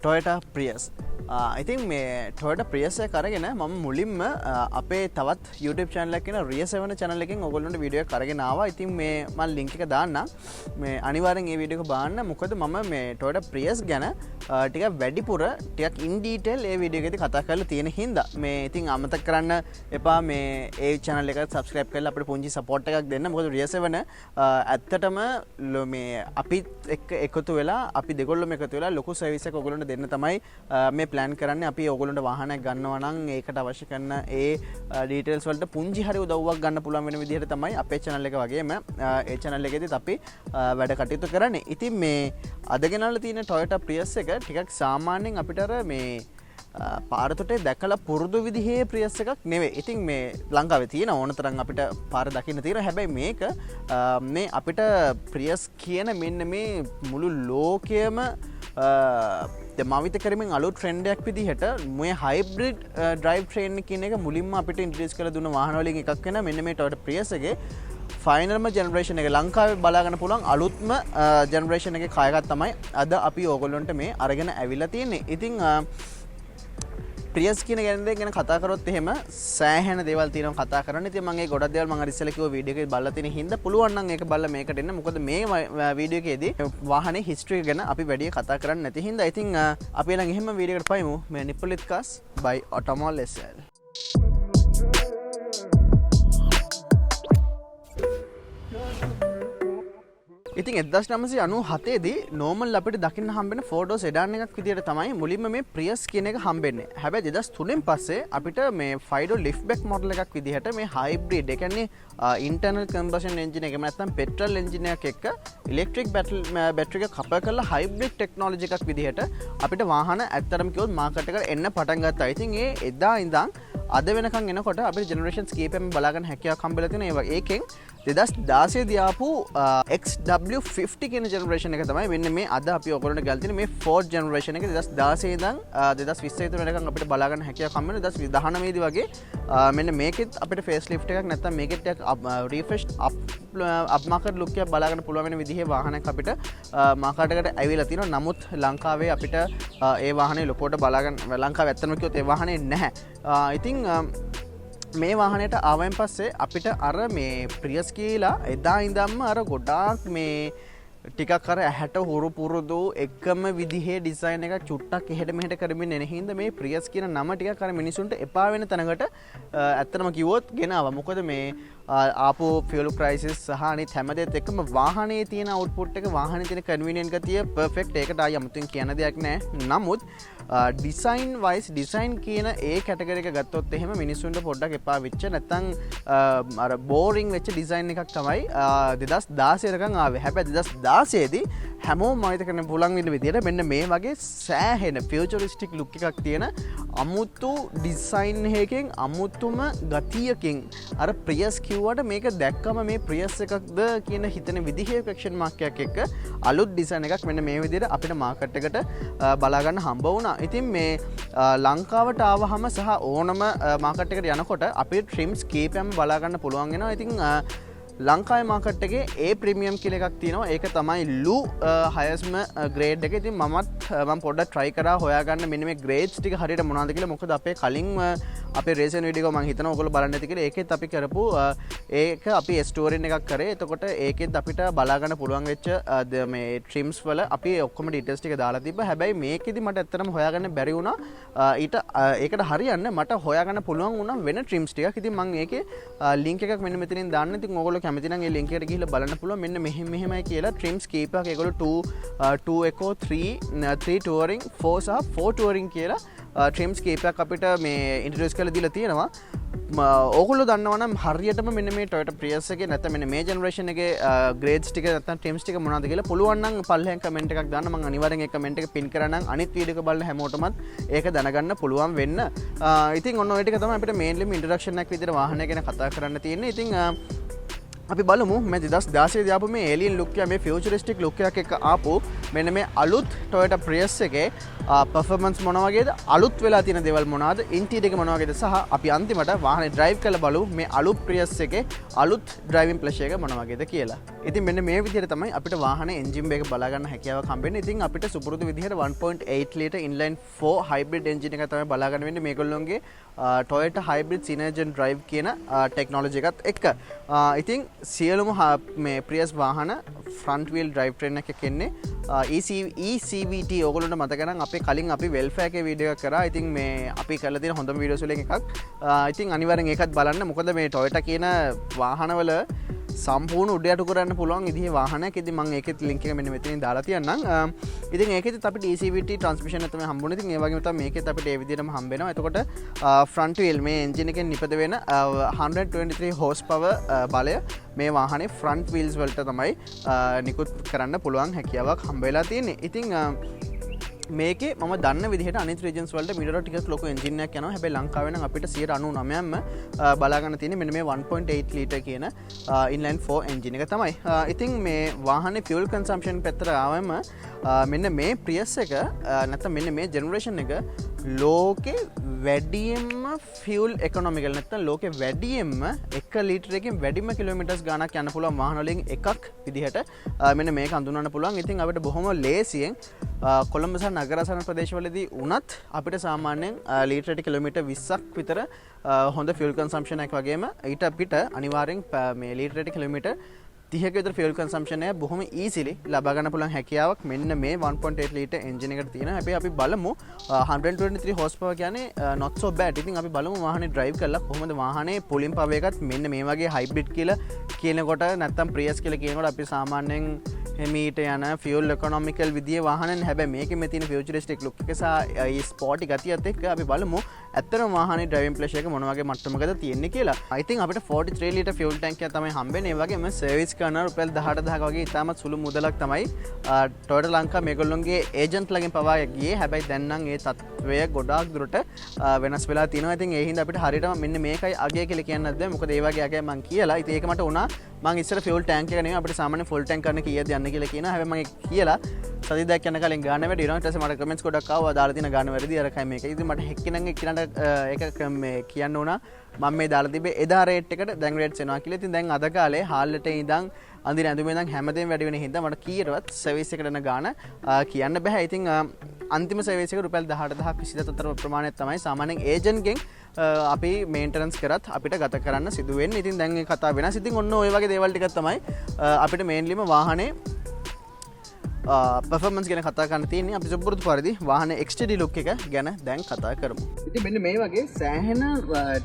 Toyota Prius. ඉතින් මේ Toyota Prius එක අරගෙන මම මුලින්ම අපේ තවත් YouTube channel එකක් කියන Rear7 channel එකෙන් ඔයගොල්ලන්ට වීඩියෝ එකක් අරගෙන ආවා. ඉතින් මේ මම link එක දාන්නම්. මේ අනිවාර්යෙන් මේ වීඩියෝ එක බලන්න. මොකද මම මේ Toyota Prius ගැන ටිකක් වැඩිපුර ටිකක් in detail ඒ වීඩියෝ එකේදී කතා කරලා තියෙන හින්දා මේ ඉතින් අමතක කරන්න එපා මේ ඒ channel එකට subscribe කරලා අපිට පුංචි support එකක් දෙන්න. මොකද Rear7 ඇත්තටම මේ අපිත් එක්ක එකතු වෙලා අපි දෙගොල්ලම එකතු වෙලා ලොකු service එකක් ඔයගොල්ලන්ට දෙන්න තමයි මේ plan කරන්නේ. අපි ඔයගොල්ලන්ට වාහනයක් ගන්නවා නම් ඒකට අවශ්‍ය කරන ඒ details වලට පුංචි හරි උදව්වක් ගන්න පුළුවන් වෙන විදිහට තමයි අපේ channel එක වගේම ඒ channel එකේදීත් අපි වැඩ කටයුතු කරන්නේ. ඉතින් මේ අද ගෙනල්ලා තියෙන Toyota Prius එක ටිකක් සාමාන්‍යයෙන් අපිට අර මේ පාරතොටේ දැකලා පුරුදු විදිහේ Prius එකක් නෙවෙයි. ඉතින් මේ ලංකාවේ තියෙන ඕන තරම් අපිට පාර දකින්න තියෙනවා. හැබැයි මේක මේ අපිට Prius කියන මෙන්න මේ මුළු ලෝකයේම මවිත කරමින් අලුත් ට්‍රෙන්ඩ් එකක් විදිහට මේ හයිබ්‍රිඩ් ඩ්‍රයිව් ට්‍රේන් කියන එක මුලින්ම අපිට ඉන්ට්‍රොඩියුස් කරලා දුන්න වාහන වලින් එකක් වෙන මෙන්න මේ Toyota Prius එකේ ෆයිනල්ම ජෙනරේෂන් එක ලංකාවේ බලාගන්න පුළුවන් අලුත්ම ජෙනරේෂන් එකේ කායකක් තමයි අද අපි ඕගොල්ලන්ට මේ අරගෙන ඇවිල්ලා තියෙන්නේ. ඉතින් Prius කියන ගැන කතා කරොත් එහෙම සෑහෙන දේවල් තියෙනවා කතා කරන්න. ඉතින් මම ඒ ගොඩක් දේවල් මම අර ඉස්සෙල්ලා කිව්ව වීඩියෝ එකේ බලලා තියෙන හින්දා පුළුවන් නම් ඒක බලලා මේකට එන්න. මොකද මේ වීඩියෝ එකේදී වාහනේ හිස්ටරි ගැන අපි වැඩි කතා කරන්නේ නැති හින්දා ඉතින් අපි ළඟ එහෙම වීඩියෝ එකට පයිමු. මේ Nipulit Cars by Automall SL. ඉතින් 1997 දී නෝමල් අපිට දකින්න හම්බෙන ෆෝඩෝ සෙඩාන් එකක් විදියට තමයි මුලින්ම මේ Prius කියන එක හම්බෙන්නේ. හැබැයි 2003න් පස්සේ අපිට මේ Fido liftback model එකක් විදිහට මේ hybrid ඒ කියන්නේ internal combustion engine එක නැත්නම් petrol engine එකක් එක්ක electric battery එක කපල් කරලා hybrid technology එකක් විදිහට අපිට වාහන ඇත්තටම කිව්වොත් මාකට් එකට එන්න පටන් ගත්තා. ඉතින් ඒ එදා ඉඳන් අද වෙනකන් එනකොට අපිට generations කීපෙම බලාගන්න හැකියාවක් හම්බෙලා තියෙනවා. ඒකෙන් 2016 දී ආපු XW50 කියන ජෙනරේෂන් එක තමයි මෙන්න මේ අද අපි ඔයගොල්ලන්ට ගල් තියෙන මේ 4th ජෙනරේෂන් එක 2016 ඉඳන් 2020 විතර වෙනකන් අපිට බලාගන්න හැකියාවක් හම්බ වෙනවා. 2019 දී වගේ මෙන්න මේකෙත් අපිට ෆේස් ලිෆ්ට් එකක් නැත්නම් මේකෙත් රිෆ්‍රෙෂ් අප් මාකට් ලුක් එකක් බලාගන්න පුළුවන් වෙන විදිහේ වාහනයක් අපිට මාකට් එකට ඇවිල්ලා තියෙනවා. නමුත් ලංකාවේ අපිට ඒ වාහනේ ලොකෝට බලාගන්න ලංකාවේ ඇත්තම කිව්වොත් ඒ වාහනේ නැහැ. ඉතින් මේ වාහනයට ආවයින් පස්සේ අපිට අර මේ Prius කියලා එදා ඉඳන්ම අර ගොඩාක් මේ ටිකක් අර ඇහැට හුරු පුරුදු එකම විදිහේ ඩිසයින් එකක් චුට්ටක් එහෙට මෙහෙට කරමින් එන හින්දා මේ Prius කියන නම ටිකක් අර මිනිසුන්ට එපා වෙන තැනකට ඇත්තටම කිව්වොත් ගෙනාවා. මොකද මේ ආපු ෆියුල් ප්‍රයිසස් සහ අනිත් හැමදේත් එක්කම වාහනේ තියෙන අවුට්පුට් එක වාහනේ තියෙන කන්වීනියන්ට් ගතිය පර්ෆෙක්ට්. ඒකට ආයි අමුතුවෙන් කියන දෙයක් නැහැ. නමුත් ඩිසයින් වයිස් ඩිසයින් කියන ඒ කැටගරි එක ගත්තොත් එහෙම මිනිස්සුන්ට පොඩ්ඩක් එපා වෙච්ච නැත්නම් අර බෝරින් වෙච්ච ඩිසයින් එකක් තමයි 2016 එකන් ආවේ. හැබැයි 2016 දී හැමෝම මයිත කරන්න පුළුවන් වෙන විදිහට මෙන්න මේ වගේ සෑහෙන ෆියුචරිස්ටික් ලුක් එකක් තියෙන අමුතු ඩිසයින් එකකින් අමුතුම ගතියකින් අර Prius කිව්වට මේක දැක්කම මේ Prius එකක්ද කියන හිතන විදිහේ ක්වෙස්චන් මාක් එකක් එක්ක අලුත් ඩිසයින් එකක් මෙන්න මේ විදිහට අපිට මාකට් එකට බලා ගන්න හම්බ වුණා. ඉතින් මේ ලංකාවට ආවහම සහ ඕනම මාකට් එකට යනකොට අපේ ට්‍රිම්ස් කීපයක්ම බලා ගන්න පුළුවන් වෙනවා. ඉතින් ලංකාවේ මාකට් එකේ A ප්‍රීමියම් කියලා එකක් තියෙනවා. ඒක තමයි ලු හයස්ම ග්‍රේඩ් එක. ඉතින් මම පොඩ්ඩක් try කරා හොයාගන්න මෙන්න මේ ග්‍රේඩ්ස් ටික හරියට මොනවද කියලා. මොකද අපේ කලින් අපේ රේසන් වීඩියෝ එක මම හිතනවා ඔයගොල්ලෝ බලන්න ඇති කියලා. ඒකෙත් අපි කරපු ඒක අපි ස්ටෝරින් එකක් කරේ. එතකොට ඒකෙත් අපිට බලා ගන්න පුළුවන් වෙච්ච මේ ට්‍රිම්ස් වල අපි ඔක්කොම ඩීටේල්ස් ටික දාලා තිබ්බා. හැබැයි මේකෙදි මට ඇත්තටම හොයාගන්න බැරි වුණා. ඒකට හරියන්න මට හොයාගන්න පුළුවන් වුණා වෙන ට්‍රිම්ස් ටිකක්. ඉතින් මම ඒකේ ලින්ක් එකක් මෙන්න මෙතනින් දාන්න. ඉතින් ඔයගොල්ලෝ කැමති නම් ඒ ලින්ක් එකට ගිහිල්ලා බලන්න පුළුවන්. මෙන්න මෙහෙමයි කියලා ට්‍රිම්ස් කීපයක් ඒගොල්ලෝ 2 Eco 3 touring 4 සහ 4 touring කියලා ට්‍රිම්ස් කීපයක් අපිට මේ ඉන්ට්‍රොඩියුස් කරලා දීලා තියෙනවා. ඕගොල්ලෝ දන්නවනම් හරියටම මෙන්න මේ Toyota Prius එකේ නැත්නම් මෙන්න මේ ජෙනරේෂන් එකේ ග්‍රේඩ්ස් ටික නැත්නම් ට්‍රිම්ස් ටික මොනවද කියලා පුළුවන් නම් පල්ලෙන් කමෙන්ට් එකක් දාන්න මම අනිවාර්යෙන් ඒ කමෙන්ට් එක පින් කරනම් අනිත් වීඩියෝ එක බලන හැමෝටමත් ඒක දැනගන්න පුළුවන් වෙන්න. ඉතින් ඔන්න ඔය ටික තමයි අපිට මේන්ලිම ඉන්ට්‍රොඩක්ෂන් එකක් විදිහට වාහනය ගැන කතා කරන්න තියෙන්නේ. ඉතින් අපි බලමු මේ 2016 දී ආපු මේ ඒලියන් ලුක් එක මේ ෆියුචරිස්ටික් ලුක් එකක් එක්ක ආපු මෙන්න මේ අලුත් Toyota Prius එකේ performance මොන වගේද අලුත් වෙලා තියෙන දේවල් මොනවාද ඉන්ටීරියර් එක මොන වගේද සහ අපි අන්තිමට වාහනේ drive කරලා බලමු මේ අලුත් Prius එකේ අලුත් driving pleasure එක මොන වගේද කියලා. ඉතින් මෙන්න මේ විදිහට තමයි අපිට වාහනේ engine එක බලා ගන්න හැකියාවක් හම්බෙන්නේ. ඉතින් අපිට සුපුරුදු විදිහට 1.8 liter inline 4 hybrid engine එක තමයි බලා ගන්න වෙන්නේ මේගොල්ලෝගේ Toyota hybrid synergen drive කියන technology එකත් එක්ක. ඉතින් සියලුම මේ Prius වාහන front wheel drive train එකක් එන්නේ ECVT ඕගොල්ලන්ට මතක නම් අපේ කලින් අපි welfare එකේ වීඩියෝ එකක් කරා. ඉතින් මේ අපි කරලා තියෙන හොඳම වීඩියෝස් වලින් එකක්. ඉතින් අනිවාර්යෙන් ඒකත් බලන්න. මොකද මේ Toyota කියන වාහනවල සම්පූර්ණ උඩයට කරන්න පුළුවන් විදිහේ වාහනයක්. ඉතින් මම ඒකෙත් link එක මෙන්න මෙතනින් දාලා තියන්නම්. ඉතින් ඒකෙත් අපිට ECVT transmission එක තමයි හම්බුනේ. ඉතින් ඒ වගේම තමයි මේකෙත් අපිට ඒ විදිහටම හම්බ වෙනවා. එතකොට front wheel මේ engine එකෙන් නිපද වෙන 123 horsepower බලය මේ වාහනේ front wheels වලට තමයි නිකුත් කරන්න පුළුවන් හැකියාවක් හම්බ වෙලා තියෙන්නේ. ඉතින් මේකේ මම දන්න විදිහට අනිත් regions වලට මීටර ටිකක් ලොකු engine එකක් යනවා. හැබැයි ලංකාවේ නම් අපිට 99%ම බලා ගන්න තියෙන්නේ මෙන්න මේ 1.8 liter කියන inline 4 engine එක තමයි. ඉතින් මේ වාහනේ fuel consumption පැත්තට ආවම මෙන්න මේ Prius එක නැත්නම් මෙන්න මේ generation එක ලෝකේ වැඩියෙන්ම fuel economical නැත්නම් ලෝකේ වැඩියෙන්ම 1 ලීටර එකකින් වැඩිම කිලෝමීටර්ස් ගාණක් යන්න පුළුවන් වාහන වලින් එකක් විදිහට මෙන්න මේක හඳුන්වන්න පුළුවන්. ඉතින් අපිට බොහොම ලේසියෙන් කොළඹ සහ නගර අසරණ ප්‍රදේශවලදී වුණත් අපිට සාමාන්‍යයෙන් ලීටරයට කිලෝමීටර් 20ක් විතර හොඳ fuel consumption එකක් වගේම ඊට අපිට අනිවාර්යෙන් මේ ලීටරයට කිලෝමීටර් 30ක විතර fuel consumption එක බොහොම easily ලබා ගන්න පුළුවන් හැකියාවක් මෙන්න මේ 1.8 liter engine එකට තියෙනවා. හැබැයි අපි බලමු 123 horsepower කියන්නේ not so bad. ඉතින් අපි බලමු වාහනේ drive කරලා කොහොමද වාහනේ pulling power එකත් මෙන්න මේ වගේ hybrid කියලා කියනකොට නැත්තම් Prius කියලා කියනකොට අපි සාමාන්‍යයෙන් හිමීට යන fuel economical විදිහේ වාහනනේ. හැබැයි මේකේ මේ තියෙන futuristic look එක සහ ඒ sporty ගතියත් එක්ක අපි බලමු ඇත්තටම වාහනේ driving pleasure එක මොන වගේ මට්ටමකද තියෙන්නේ කියලා. I think අපිට 43 liter fuel tank එකක් තමයි හම්බෙන්නේ. ඒ වගේම service කරන රුපියල් 18000ක වගේ ඉතාමත් සුළු මුදලක් තමයි Toyota ලංකා මේගොල්ලෝගේ ඒජන්ට් ළඟින් පවා ගියේ. හැබැයි දැන් නම් ඒ තත්ත්වය ගොඩාක් දුරට වෙනස් වෙලා තියෙනවා. ඉතින් ඒ හින්දා අපිට හරියටම මෙන්න මේකයි අගය කියලා කියන්නත් බැහැ. මොකද ඒ වගේ අගයක් මම කියලා. ඉතින් ඒක මට උනා මම ඉස්සර fuel tank එක නෙමෙයි අපිට සාමාන්‍ය full tank කරන්න කීයද යන්න කියලා කියනවා. හැබැයි මම කියලා සති දෙකක් යන කලින් ගාන වැඩි වෙනවා. ඊට පස්සේ මට කමෙන්ට්ස් ගොඩක් ආවා දාලා තියෙන ගාන වැඩි අරකයි මේක. ඉතින් මට හැක්කිනම් එක්කනට ඒක මේ කියන්න උනා මම මේ දාලා තිබ්බේ එදා රේට් එකට දැන් රේට්ස් එනවා කියලා. ඉතින් දැන් අද කාලේ හාල්ලට ඉඳන් අඳින ඇඳුමේ ඉඳන් හැමදේම වැඩි වෙන හින්දා මට කීයටවත් සර්විස් එකට යන ගාන කියන්න බෑ. ඉතින් අන්තිම සර්විස් එක රුපියල් 18000ක් 24000 ප්‍රමාණයක් තමයි සාමාන්‍යයෙන් ඒජන්ට්ගෙන් අපි මේන්ටනන්ස් කරත් අපිට ගත කරන්න සිදු වෙන්නේ. ඉතින් දැන් මේ කතාව වෙනස්. ඉතින් ඔන්න ඔය වගේ දේවල් ටිකක් තමයි අපිට මේන්ලිම වාහනේ performance ගැන කතා කරන්න තියෙන්නේ. අපි සුපුරුදු පරිදි වාහනේ exterior look එක ගැන දැන් කතා කරමු. ඉතින් මෙන්න මේ වගේ සෑහෙන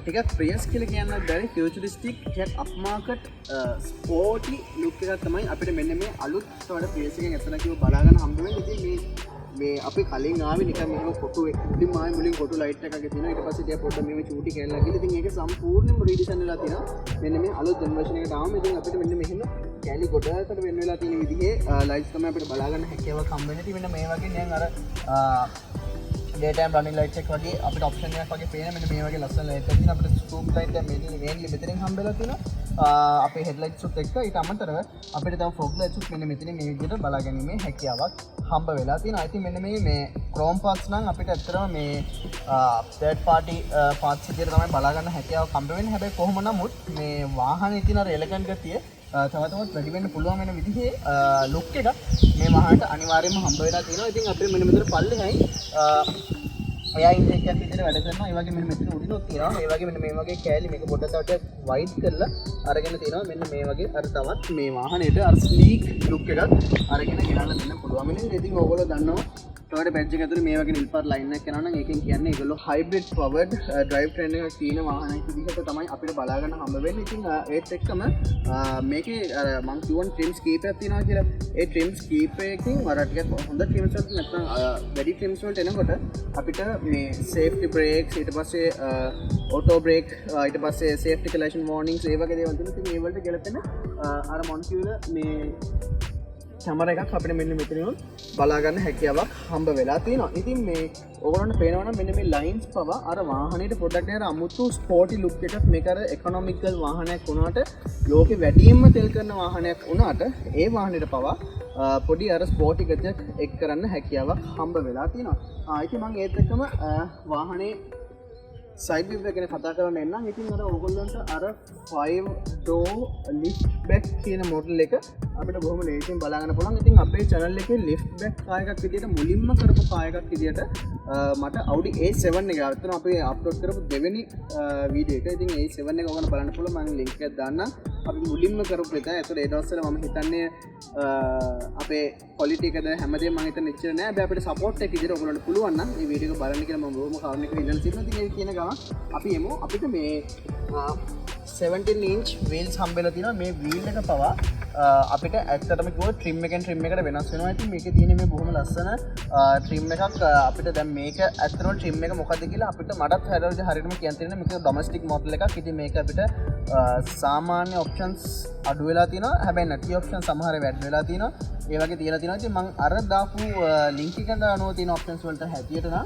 ටිකක් Prius කියලා කියන්නත් බැරි futuristic ටිකක් upmarket sporty look එකක් තමයි අපිට මෙන්න මේ අලුත් Toyota Prius එකෙන් ඇත්තට කිව්ව බලා ගන්න හම්බ වෙන්නේ. ඉතින් මේ අපි කලින් ආවේ නිකන් මෙහෙම ෆොටෝ උඩින් ආවේ මුලින් ෆොටෝ ලයිට් එකක් තියෙනවා. ඊට පස්සේ ටික පොඩ්ඩක් මෙහෙම චූටි කැලලා ගිහලා ඉතින් ඒක සම්පූර්ණයෙන්ම රීඩිසයින් වෙලා තියෙනවා. මෙන්න මේ අලුත් ජෙනරේෂන් එකට ආවම ඉතින් අපිට මෙන්න මෙහෙම කැලි ගොඩකට වෙන වෙලා තියෙන විදිහේ ලයිට්ස් තමයි අපිට බලා ගන්න හැකියාවක් හම්බ වෙන්නේ. ඉතින් මෙන්න මේ වගේ දැන් අර daytime running lights එක වගේ අපිට option එකක් වගේ පේන මෙන්න මේ වගේ ලස්සන light එකක් තියෙනවා. අපිට scope light දැන් mainly මෙතනින් හම්බෙලා තියෙනවා. අපේ headlights උත් එක්ක ඊට අමතරව අපිට තව fog lights උත් මෙන්න මෙතනින් මේ විදිහට බලා ගැනීමේ හැකියාවක් හම්බ වෙලා තියෙනවා. I think මෙන්න මේ chrome parts නම් අපිට ඇත්තටම මේ third party parts විදිහට තමයි බලා ගන්න හැකියාවක් හම්බ වෙන්නේ. හැබැයි කොහොම නමුත් මේ වාහනේ තියෙන අර elegant ගතිය තවතමත් වැඩි වෙන්න පුළුවන් වෙන විදිහේ ලුක් එකක් මේ වාහනට අනිවාර්යයෙන්ම හම්බ වෙලා තියෙනවා. ඉතින් අපිට මෙන්න මෙතන පල්ලෙහායි එයා ඉන්ටෙක් එකක් විදිහට වැඩ කරනවා. ඒ වගේ මෙන්න මෙතන උඩිනුත් තියෙනවා. ඒ වගේ මෙන්න මේ වගේ කෑලි මේක පොඩ්ඩක් වයිඩ් කරලා අරගෙන තියෙනවා. මෙන්න මේ වගේ අර තවත් මේ වාහනේට අර ස්ලීක් ලුක් එකක් අරගෙන ගෙනල්ලා දෙන්න පුළුවන්. මෙන්න ඉතින් ඕගොල්ලෝ දන්නවා ටොයොටා බැජ් එක ඇතුලේ මේ වගේ නිල් පාට ලයින් එකක් යනවා නම් ඒකෙන් කියන්නේ ඒගොල්ලෝ හයිබ්‍රිඩ් පවර්ඩ් ඩ්‍රයිව් ට්‍රේන් එකක් තියෙන වාහනයක් විදිහට තමයි අපිට බලා ගන්න හම්බ වෙන්නේ. ඉතින් ඒත් එක්කම මේකේ අර මම කියවන ට්‍රිම්ස් කීපයක් තියෙනවා කියලා. ඒ ට්‍රිම්ස් කීපයකින් අර ටිකක් හොඳ ට්‍රිම්ස් වලට නැත්නම් වැඩි ට්‍රිම්ස් වලට එනකොට අපිට මේ සේෆ්ටි බ්‍රේක්ස් ඊට පස්සේ ඔටෝ බ්‍රේක් ඊට පස්සේ සේෆ්ටි කලෙක්ෂන් වෝර්නින්ග්ස් ඒ වගේ දේවල් තියෙනවා. ඉතින් ඒ වලට ගැලපෙන අර මොන්කියුල මේ කැමර එකක් අපිට මෙන්න මෙතනින් බලා ගන්න හැකියාවක් හම්බ වෙලා තියෙනවා. ඉතින් මේ ඕගොල්ලන්ට පේනවා නම් මෙන්න මේ ලයින්ස් පවා අර වාහනේට පොඩ්ඩක් නේද අමුතු ස්පෝර්ටි ලුක් එකක් මේක අර ඉකොනොමිකල් වාහනයක් වුණාට ලෝකෙ වැඩියෙන්ම තෙල් කරන වාහනයක් වුණාට ඒ වාහනේට පවා පොඩි අර ස්පෝර්ටි ගතියක් එක් කරන්න හැකියාවක් හම්බ වෙලා තියෙනවා. ඉතින් මම ඒත් එක්කම වාහනේ සයිඩ් විව් එක ගැන කතා කරන්න එන්නම්. ඉතින් අර ඕගොල්ලන්ට අර 5 door lift back කියන මොඩල් එක අපිට බොහොම ලේසියෙන් බලා ගන්න පුළුවන්. ඉතින් අපේ channel එකේ lift back කාර් එකක් විදියට මුලින්ම කරපු කාර් එකක් විදියට මට Audi A7 එක අතන අපි අප්ලෝඩ් කරපු දෙවෙනි වීඩියෝ එක. ඉතින් A7 එක ඔයගොල්ලෝ බලන්න පුළුවන්. මම link එකක් දාන්නම්. අපි මුලින්ම කරපු එක. ඒතකොට ඒ දවස්වල මම හිතන්නේ අපේ quality එකද හැමදේම මම හිතන්නේ ඉච්චර නෑ. හැබැයි අපිට support එක විදියට ඔයගොල්ලන්ට පුළුවන් නම් මේ වීඩියෝ එක බලන්න කියලා මම බොහොම කාරුණිකව ඉල්ලන සිටිනවා. ඉතින් ඒ කියන අපි එමු අපිට මේ 17 inch wheels හම්බෙලා තියෙනවා. මේ wheel එක පවා අපිට ඇත්තටම කිව්වොත් trim එකෙන් trim එකට වෙනස් වෙනවා. ඉතින් මේකේ තියෙන මේ බොහොම ලස්සන trim එකක් අපිට දැන් මේක ඇත්තටම trim එක මොකද්ද කියලා අපිට මටත් හරියටම කියන්න තියෙනවා. මේක domestic model එකක්. ඉතින් මේක අපිට සාමාන්‍ය options අඩු වෙලා තියෙනවා. හැබැයි නැති options සමහර වැඩි වෙලා තියෙනවා. ඒ වගේ තියලා තියෙනවා. ඉතින් මම අර දාපු link එකට අනුව තියෙන options වලට හැටියට නම්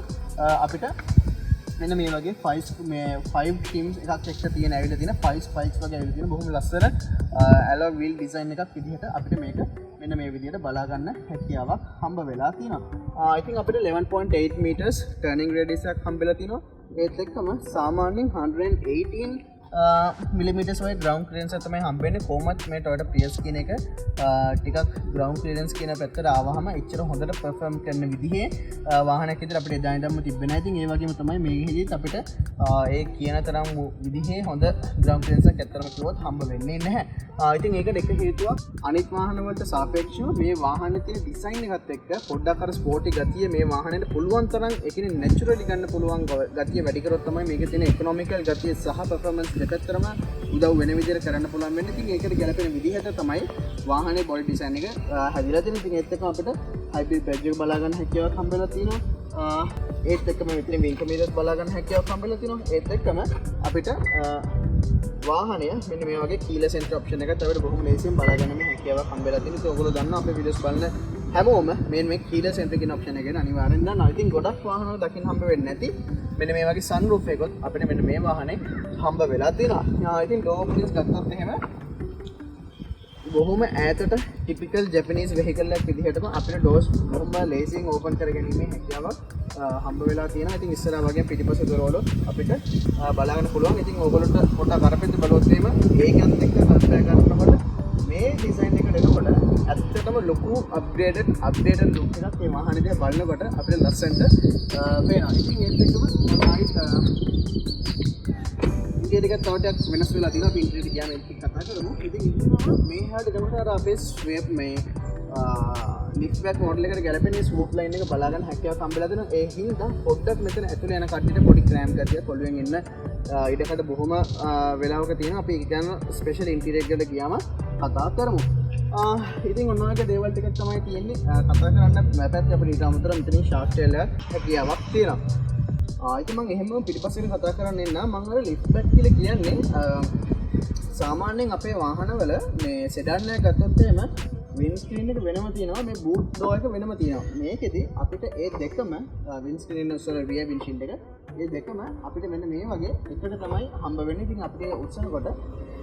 අපිට මෙන්න මේ වගේ 5 trims එකක් එක්ක තියෙන ඇවිල්ලා තියෙන 5 spikes වගේ ඇවිල්ලා තියෙන බොහොම ලස්සන alloy wheel design එකක් විදිහට අපිට මේක මෙන්න මේ විදිහට බලා ගන්න හැකියාවක් හම්බ වෙලා තියෙනවා. I think අපිට 11.8 meters turning radius එකක් හම්බෙලා තියෙනවා. ඒත් එක්කම සාමාන්‍යයෙන් 118 millimeters වගේ ground clearance එක තමයි හම්බෙන්නේ. කොහොමත් මේ Toyota Prius කියන එක ටිකක් ground clearance කියන පැත්තට ආවහම එච්චර හොඳට perform කරන විදිහේ වාහනයක් විදිහට අපිට එදායින්දම තිබ්බේ නැහැ. ඉතින් ඒ වගේම තමයි මේකෙදිත් අපිට ඒ කියන තරම් විදිහේ හොඳ ground clearance එකක් ඇත්තටම කිව්වොත් හම්බ වෙන්නේ නැහැ. ඉතින් ඒකට එක හේතුවක් අනිත් වාහන වලට සාපේක්ෂව මේ වාහනේ තියෙන ඩිසයින් එකත් එක්ක පොඩ්ඩක් අර ස්පෝර්ටි ගතිය මේ වාහනේට පුළුවන් තරම් ඒ කියන්නේ නැචරලි ගන්න පුළුවන් ගතිය වැඩි කරොත් තමයි මේකේ තියෙන ඉකොනොමිකල් ගතිය සහ performance දෙකතරම උදව් වෙන විදිහට කරන්න පුළුවන් වෙන්නේ. ඉතින් ඒකට ගැලපෙන විදිහට තමයි වාහනේ බොඩි ඩිසයින් එක හැදිලා තියෙන්නේ. ඉතින් ඒත් එක්කම අපිට හයිබ්‍රිඩ් බැජ් එක බලා ගන්න හැකියාවක් හම්බෙලා තියෙනවා. ඒත් එක්කම මෙතන වින්කම් මීටර්ස් බලා ගන්න හැකියාවක් හම්බෙලා තියෙනවා. ඒත් එක්කම අපිට වාහනය මෙන්න මේ වගේ කීලස් එන්ටර් ඔප්ෂන් එකත් අපිට බොහොම ලේසියෙන් බලා ගන්න මේ හැකියාවක් හම්බෙලා තියෙනවා. ඒක ඔයගොල්ලෝ දන්නවා අපේ වීඩියෝස් බලන හැමෝම මේ කීලස් එන්ටර් කියන ඔප්ෂන් එක ගැන අනිවාර්යෙන් දන්නවා. ඉතින් ගොඩක් වාහනවල දකින්න හම්බ වෙන්නේ නැති මෙන්න මේ වගේ sunroof එකත් අපිට මෙන්න මේ වාහනේ හම්බ වෙලා තියෙනවා. ඉතින් door openings ගත්තොත් එහෙම බොහොම ඈතට ටිපිකල් ජැපනීස් වෙහිකල් එකක් විදිහටම අපිට doors බොහොම ලේසියෙන් ඕපන් කරගැනීමේ හැකියාවක් හම්බ වෙලා තියෙනවා. ඉතින් ඉස්සරහා වගේ පිටිපස්ස දොරවල අපිට බලා ගන්න පුළුවන්. ඉතින් ඕගොල්ලන්ට පොඩ්ඩක් අරපෙද්ද බලුවොත් එහෙම ඒකත් එක්ක කම්පෙයාර් කරනකොට මේ ඩිසයින් එකට එනකොට ඇත්තටම ලොකු අප්ග්‍රේඩඩ් ලුක් එකක් මේ වාහනේ දිහා බලනකොට අපිට ලස්සනට පේනවා. ඉතින් ඒත් එක්කම ඉන්ටීරියර් එක තව ටිකක් වෙනස් වෙලා තියෙනවා. අපි ඉන්ටීරියර් ගියාම ඒක කතා කරමු. ඉතින් මේ හැට ගමන අර අපේ ස්වේප් මේ ලිෆ්ට් බෑක් මොඩල් එකට ගැලපෙන ස්මූත් ලයින් එක බලා ගන්න හැකියාවක් හම්බෙලා දෙනවා. ඒ හින්දා පොඩ්ඩක් මෙතන ඇතුලේ යන කට්ටියට පොඩි ක්‍රෑම් ගතියක් පොළවෙන් එන්න ඉඩකඩ බොහොම වෙලාවක තියෙනවා. අපි කියන ස්පෙෂල් ඉන්ටීරියර් එකට ගියාම කතා කරමු. ඉතින් ඔන්න ඔය දේවල් ටිකක් තමයි තියෙන්නේ. කතා කරන්න මැපත් අපිට ඊට අමතරව මෙතනින් ෂාර්ට් ටේල් එකක් හැකියාවක් තියෙනවා. ඉතින් මම එහෙම පිටිපස්සෙන් කතා කරන්නේ නැහැ. මම අර ලිෆ්ට් බෑක් කියලා කියන්නේ සාමාන්‍යයෙන් අපේ වාහනවල මේ සෙඩන් එක ගත්තොත් එහෙම වින් ස්ක්‍රීන් එක වෙනම තියෙනවා, මේ බූට් ඩෝර් එක වෙනම තියෙනවා. මේකෙදි අපිට ඒ දෙකම වින් ස්ක්‍රීන් උස්සන රියර් වින්ඩ්ෂීල්ඩ් එක ඒ දෙකම අපිට මෙන්න මේ වගේ එකට තමයි හම්බ වෙන්නේ. ඉතින් අපිට උස්සනකොට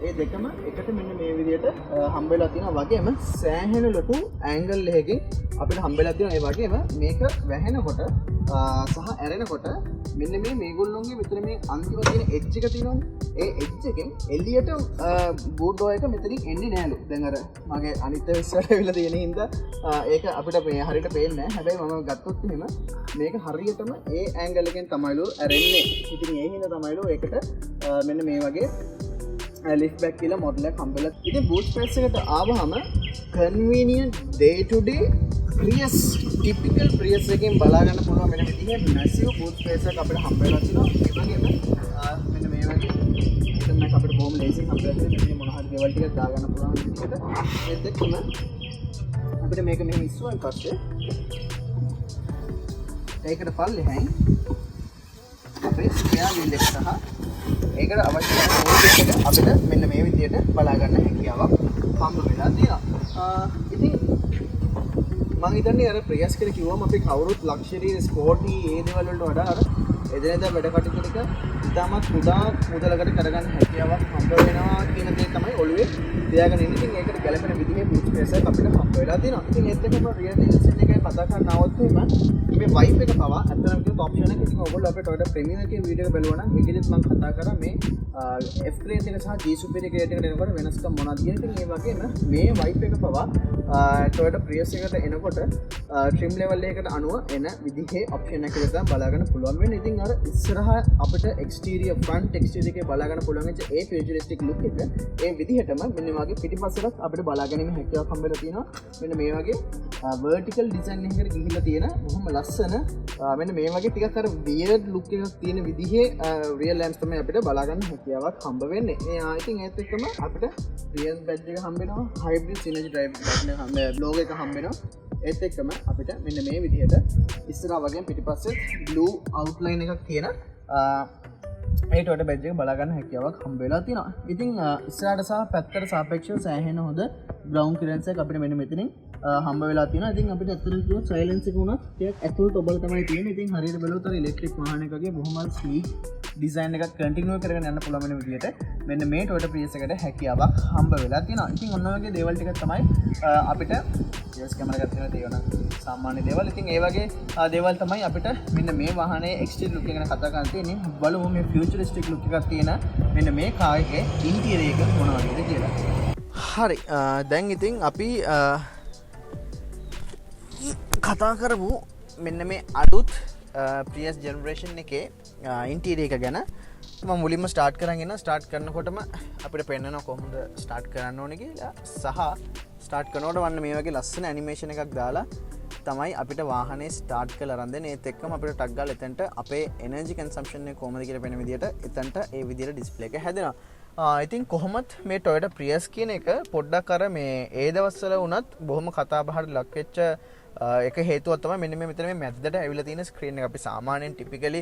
ඒ දෙකම එකට මෙන්න මේ විදිහට හම්බෙලා තියෙනවා. වගේම සෑහෙන ලොකු ඇන්ගල් එකකින් අපිට හම්බෙලා තියෙනවා. ඒ වගේම මේක වැහෙනකොට සහ ඇරෙනකොට මෙන්න මේ මේගොල්ලොන්ගේ මෙතන මේ අන්තිම තියෙන එජ් එක තියෙනවනේ. ඒ එජ් එකෙන් එළියට බූට් ඩෝර් එක මෙතනින් එන්නේ නෑලු. දැන් අර මගේ අනිත් ඉස්සරහ වෙලා තියෙන හින්දා ඒක අපිට මේ හරියට පේන්නේ නැහැ. හැබැයි මම ගත්තොත් එහෙම මේක හරියටම ඒ ඇන්ගල් එකෙන් තමයිලු ඇරෙන්නේ. ඉතින් ඒ හින්දා තමයිලු ඒකට මෙන්න මේ වගේ ලිෆ්ට් බෑක් කියලා මොඩල් එකක් හම්බෙලා. ඉතින් බූට් ස්පේස් එකට ආවහම කන්වීනියන්ට් ඩේ ටු ඩේ Prius typical Prius එකෙන් බලා ගන්න පුළුවන් වෙන විදිහේ massive boot space එකක් අපිට හම්බ වෙලා තිනවා. ඒ වගේම මෙන්න මේ වගේ ඉතින් මේක අපිට බොහොම ලේසියෙන් හම්බ වෙලා තියෙනවා. මෙන්න මොන හරි දේවල් ටිකක් දා ගන්න පුළුවන් විදිහට. ඒත් එක්කම අපිට මේක මෙහෙම ඉස්සුවන් පස්සේ ඒකට පල්ලෙහෙන් අපේ ස්පෙයා වීල් එක සහ ඒකට අවශ්‍ය කරන ඕල් එක අපිට මෙන්න මේ විදිහට බලා ගන්න හැකියාවක් හම්බ වෙලා තියෙනවා. ඉතින් මම හිතන්නේ අර ප්‍රියස් කියලා කිව්වම අපි කවුරුත් ලක්ෂරි ස්පෝර්ටි ඒ දේවල් වලට වඩා අර එදිනෙදා වැඩ කටයුතු ටික ඉතාමත් කුඩා මුදලකට කරගන්න හැකියාවක් හම්බ වෙනවා කියන දේ තමයි ඔළුවේ තියාගෙන ඉන්නේ. ඉතින් ඒකට ගැළපෙන විදිහේ බූට් ස්පේස් එකක් අපිට හම්බ වෙලා තියෙනවා. ඉතින් ඒත් එක්කම රියර් ඩිසයින් එකේ කතා කරන આવොත් එහෙම මේ වයිප් එක පවා අත්‍තරම කියොත් ඔප්ෂන් එක. ඉතින් ඔයගොල්ලෝ අපේ Toyota Premier එකේ වීඩියෝ එක බලුවා නම් ඒකෙදිත් මම කතා කරා මේ F Crate එක සහ G Superior Crate එකට එනකොට වෙනස්කම් මොනවද කියන එක. ඉතින් ඒ වගේම මේ වයිප් එක පවා Toyota Prius එකට එනකොට trim level එකකට අනුව එන විදිහේ ඔප්ෂන් එකකට තමයි බලා ගන්න පුළුවන් වෙන්නේ. ඉතින් අර ඉස්සරහ අපිට exterior front exterior එකේ බලා ගන්න පුළුවන් වෙච්ච ඒ futuristic look එක ඒ විදිහටම මෙන්න මේ වගේ පිටිපස්සට අපිට බලා ගැනීම හැකියාවක් හම්බෙලා තියෙනවා. මෙන්න මේ වගේ vertical design එකකට ගිහිල්ලා තියෙන බොහොම ලස්සන මෙන්න මේ වගේ ටිකක් අර weird look එකක් තියෙන විදිහේ rear lamps තමයි අපිට බලා ගන්න හැකියාවක් හම්බ වෙන්නේ. ඉතින් ඒත් එක්කම අපිට rear badge එක හම්බ වෙනවා. hybrid synergy drive logo එක හම්බ වෙනවා. ඒත් එක්කම අපිට මෙන්න මේ විදිහට ඉස්සරහා වගේ පිටිපස්සේ blue outline එකක් තියෙන ඒ Toyota badge එක බලා ගන්න හැකියාවක් හම්බ වෙලා තියෙනවා. ඉතින් ඉස්සරහට සහ පැත්තට සාපේක්ෂව සෑහෙන හොඳ ground clearance එකක් අපිට මෙන්න මෙතනින් හම්බ වෙලා තියෙනවා. ඉතින් අපිට ඇත්තටම කිව්වොත් silence එක උනත් ටිකක් ඇතුළට ඔබල තමයි තියෙන්නේ. ඉතින් හරියට බලුවොත් අර ඉලෙක්ට්‍රික් වාහනයකගේ බොහොම sleek design එකක් continue කරගෙන යන්න පුළුවන් වෙන විදිහට මෙන්න මේ Toyota Prius එකට හැකියාවක් හම්බ වෙලා තියෙනවා. ඉතින් ඔන්න ඔය වගේ දේවල් ටිකක් තමයි අපිට reverse camera එකක් තියෙන දේවල් සාමාන්‍ය දේවල්. ඉතින් ඒ වගේ දේවල් තමයි අපිට මෙන්න මේ වාහනේ exterior look එක ගැන කතා කරන්න තියෙන්නේ. බලමු මේ futuristic look එකක් තියෙන මෙන්න මේ කාර් එකේ interior එක මොන වගේද කියලා. හරි දැන් ඉතින් අපි කතා කරමු මෙන්න මේ අලුත් Prius generation එකේ interior එක ගැන. මම මුලින්ම ස්ටාර්ට් කරන් ඉන්න ස්ටාර්ට් කරනකොටම අපිට පෙන්නනවා කොහොමද ස්ටාර්ට් කරන්න ඕනේ කියලා. සහ ස්ටාර්ට් කරනකොට වන්න මේ වගේ ලස්සන ඇනිමේෂන් එකක් දාලා තමයි අපිට වාහනේ ස්ටාර්ට් කරලා අරන් දෙන්නේ. ඒත් එක්කම අපිට ටක් ගාලා එතනට අපේ එනර්ජි කන්සම්ප්ෂන් එක කොහොමද කියලා පෙනෙන විදිහට එතනට ඒ විදිහට ඩිස්ප්ලේ එක හැදෙනවා. ඉතින් කොහොමත් මේ Toyota Prius කියන එක පොඩ්ඩක් අර මේ ඒ දවස්වල වුණත් බොහොම කතා බහට ලක් වෙච්ච එක හේතුවක් තමයි මෙන්න මේ මෙතන මේ මැද්දට ඇවිල්ලා තියෙන ස්ක්‍රීන් එක. අපි සාමාන්‍යයෙන් ටිපිකලි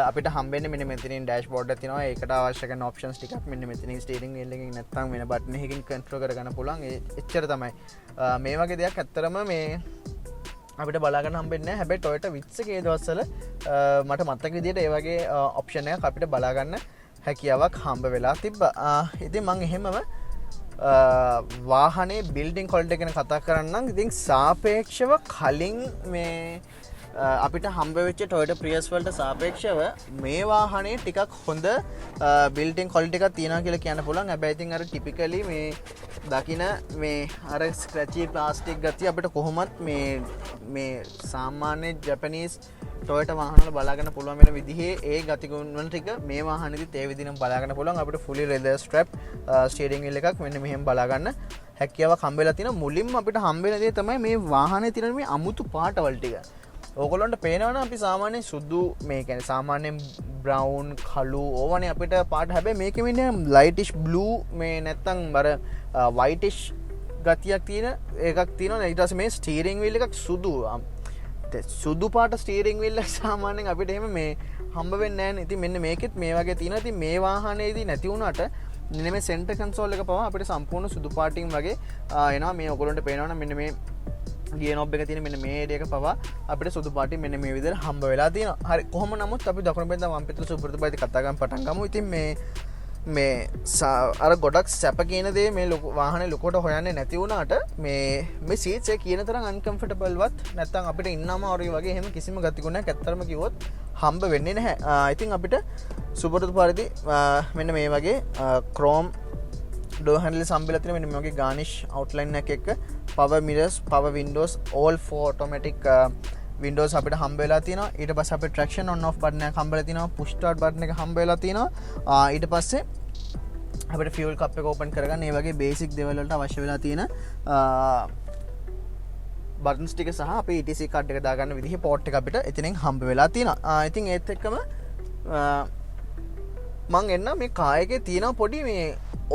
අපිට හම්බෙන්නේ මෙන්න මෙතනින් ඩෑෂ්බෝඩ් එක තියෙනවා. ඒකට අවශ්‍ය කරන ඔප්ෂන්ස් ටිකක් මෙන්න මෙතනින් ස්ටියරින් වීල් එකකින් නැත්නම් වෙන බටන් එකකින් කන්ට්‍රෝල් කරගන්න පුළුවන්. එච්චර තමයි. මේ වගේ දෙයක් ඇත්තරම මේ අපිට බලාගන්න හම්බෙන්නේ නැහැ. හැබැයි Toyota Vitz එකේ දවස්වල මට මතක විදිහට ඒ වගේ ඔප්ෂන් එකක් අපිට බලාගන්න හැකියාවක් හම්බ වෙලා තිබ්බා. ඉතින් මම එහෙමම වාහනේ බිල්ඩින් ක්වොලිටි ගැන කතා කරන්නම්. ඉතින් සාපේක්ෂව කලින් මේ අපිට හම්බ වෙච්ච Toyota Prius වලට සාපේක්ෂව මේ වාහනේ ටිකක් හොඳ බිල්ඩින් ක්වොලිටි එකක් තියෙනවා කියලා කියන්න පුළුවන්. හැබැයි ඉතින් අර ටිපිකලි මේ දකින මේ අර ස්ක්‍රැචි ප්ලාස්ටික් ගතිය අපිට කොහොමත් මේ සාමාන්‍ය ජපනීස් Toyota වාහනවල බලාගන්න පුළුවන් වෙන විදිහේ ඒ ගතිගුණ වල ටික මේ වාහනේදීත් ඒ විදිහටම බලාගන්න පුළුවන්. අපිට fully leather strap steering wheel එකක් මෙන්න මෙහෙම බලාගන්න හැකියාවක් හම්බෙලා තියෙනවා. මුලින්ම අපිට හම්බෙන දේ තමයි මේ වාහනේ තියෙන මේ අමුතු පාටවල් ටික. ඕගොල්ලන්ට පේනවනම් අපි සාමාන්‍යයෙන් සුදු මේ කියන්නේ සාමාන්‍යයෙන් බ්‍රවුන් කළු ඕවනේ අපිට පාට. හැබැයි මේකෙ මෙන්න ලයිටිෂ් බ්ලූ මේ නැත්තම් අර වයිටිෂ් ගතියක් තියෙන එකක් තියෙනවා. ඊට පස්සේ මේ ස්ටියරින් වීල් එකක් සුදු පාට ස්ටියරින් වීල් එක සාමාන්‍යයෙන් අපිට එහෙම මේ හම්බ වෙන්නේ නැහැ නේ. ඉතින් මෙන්න මේකෙත් මේ වගේ තියෙනවා. ඉතින් මේ වාහනේදී නැති වුණාට මෙන්න මේ සෙන්ටර් කන්සෝල් එක පවා අපිට සම්පූර්ණ සුදු පාටින් වගේ එනවා. මේ ඔයගොල්ලන්ට පේනවනම් මෙන්න මේ ගියර් නොබ් එක තියෙන මෙන්න මේ ඒරියා එක පවා අපිට සුදු පාටින් මෙන්න මේ විදිහට හම්බ වෙලා තියෙනවා. හරි කොහොම නමුත් අපි දකුණු පැත්තෙන් වම් පැත්තට සුපුරුදු පරිදි කතා කරන් පටන් ගමු. ඉතින් මේ අර ගොඩක් සැප කියන දේ මේ වාහනේ ලොකෝට හොයන්නේ නැති වුණාට මේ සීට්ස් එක කියන තරම් අන්කම්ෆර්ටබල් වත් නැත්නම් අපිට ඉන්නම වගේ එහෙම කිසිම ගතිගුණයක් ඇත්තටම කිව්වොත් හම්බ වෙන්නේ නැහැ. ඉතින් අපිට සුපුරුදු පරිදි මෙන්න මේ වගේ ක්‍රෝම් door handles හම්බෙලා තියෙන මෙන්න මේ වගේ garnish outline එකක් එක්ක power mirrors, power windows, all 4 automatic windows අපිට හම්බ වෙලා තියෙනවා. ඊට පස්සේ අපිට traction on off button එකක් හම්බ වෙලා තියෙනවා. push start button එක හම්බ වෙලා තියෙනවා. ඊට පස්සේ අපිට fuel cup එක open කරගන්න මේ වගේ basic දේවල් වලට අවශ්‍ය වෙලා තියෙන බටන්ස් ටික සහ අපේ ETC කාඩ් එක දාගන්න විදිහේ පෝට් එක අපිට එතනින් හම්බ වෙලා තියෙනවා. ඉතින් ඒත් එක්කම මං එන්න මේ කායකේ තියෙන පොඩි මේ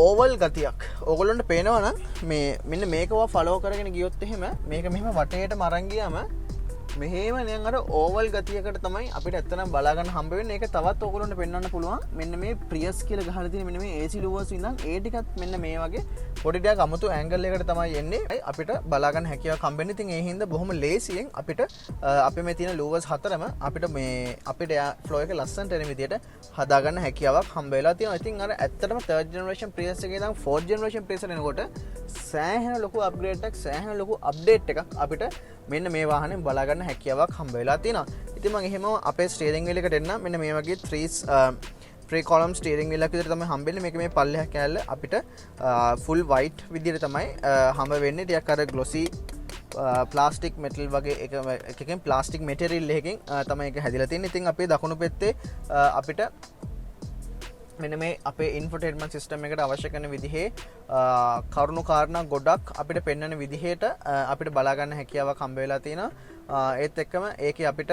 ඕවල් ගතියක් ඕගොල්ලොන්ට පේනවා නම් මේ මෙන්න මේකවා ෆලෝ කරගෙන ගියොත් එහෙම මේක මෙහෙම වටේට මරන් ගියාම මෙහෙම නිකන් අර ඕවල් ගතියකට තමයි අපිට ඇත්තටම බලාගන්න හම්බ වෙන්නේ. ඒක තවත් ඕගොල්ලොන්ට පෙන්වන්න පුළුවන්. මෙන්න මේ ප්‍රියස් කියලා ගහලා තියෙන මෙන්න මේ AC ලුවර්ස් ඉඳන් ඒ ටිකත් මෙන්න මේ වගේ පොඩි ටිකක් අමුතු ඇන්ගල් එකකට තමයි එන්නේ. අපිට බලාගන්න හැකියාවක් හම්බෙන්නේ. ඉතින් ඒ හින්දා බොහොම ලේසියෙන් අපිට අපේ මේ තියෙන ලුවර්ස් හතරම අපිට මේ අපිට ෆ්ලෝ එක ලස්සනට එන විදියට හදාගන්න හැකියාවක් හම්බ වෙලා තියෙනවා. ඉතින් අර ඇත්තටම 3rd generation ප්‍රියස් එකේ ඉඳන් 4th generation ප්‍රියස් එනකොට සෑහෙන ලොකු අප්ග්‍රේඩ් එකක් සෑහෙන ලොකු අප්ඩේට් එකක් අපිට මෙන්න මේ වාහනේ බලාගන්න හැකියාවක් හම්බ වෙලා තියෙනවා. ඉතින් මම එහෙම අපේ ස්ටියරින් වීල් එකට එන්න මෙන්න මේ වගේ 3 column ස්ටියරින් වීල් එකක් විතර තමයි හම්බෙන්නේ. මේක මේ පල්ලෙහා කෑල්ල අපිට full white විදියට තමයි හම්බ වෙන්නේ. ටිකක් අර glossy ප්ලාස්ටික් මෙටල් වගේ එකකින් ප්ලාස්ටික් මැටීරියල් එකකින් තමයි ඒක හැදිලා තියෙන්නේ. ඉතින් අපේ දකුණු පැත්තේ අපිට මෙන්න මේ අපේ ඉන්ෆෝටේන්මන්ට් සිස්ටම් එකට අවශ්‍ය කරන විදිහේ කරුණු කාරණා ගොඩක් අපිට පෙන්වන විදිහට අපිට බලා ගන්න හැකියාවක් හම්බ වෙලා තියෙනවා. ඒත් එක්කම ඒකේ අපිට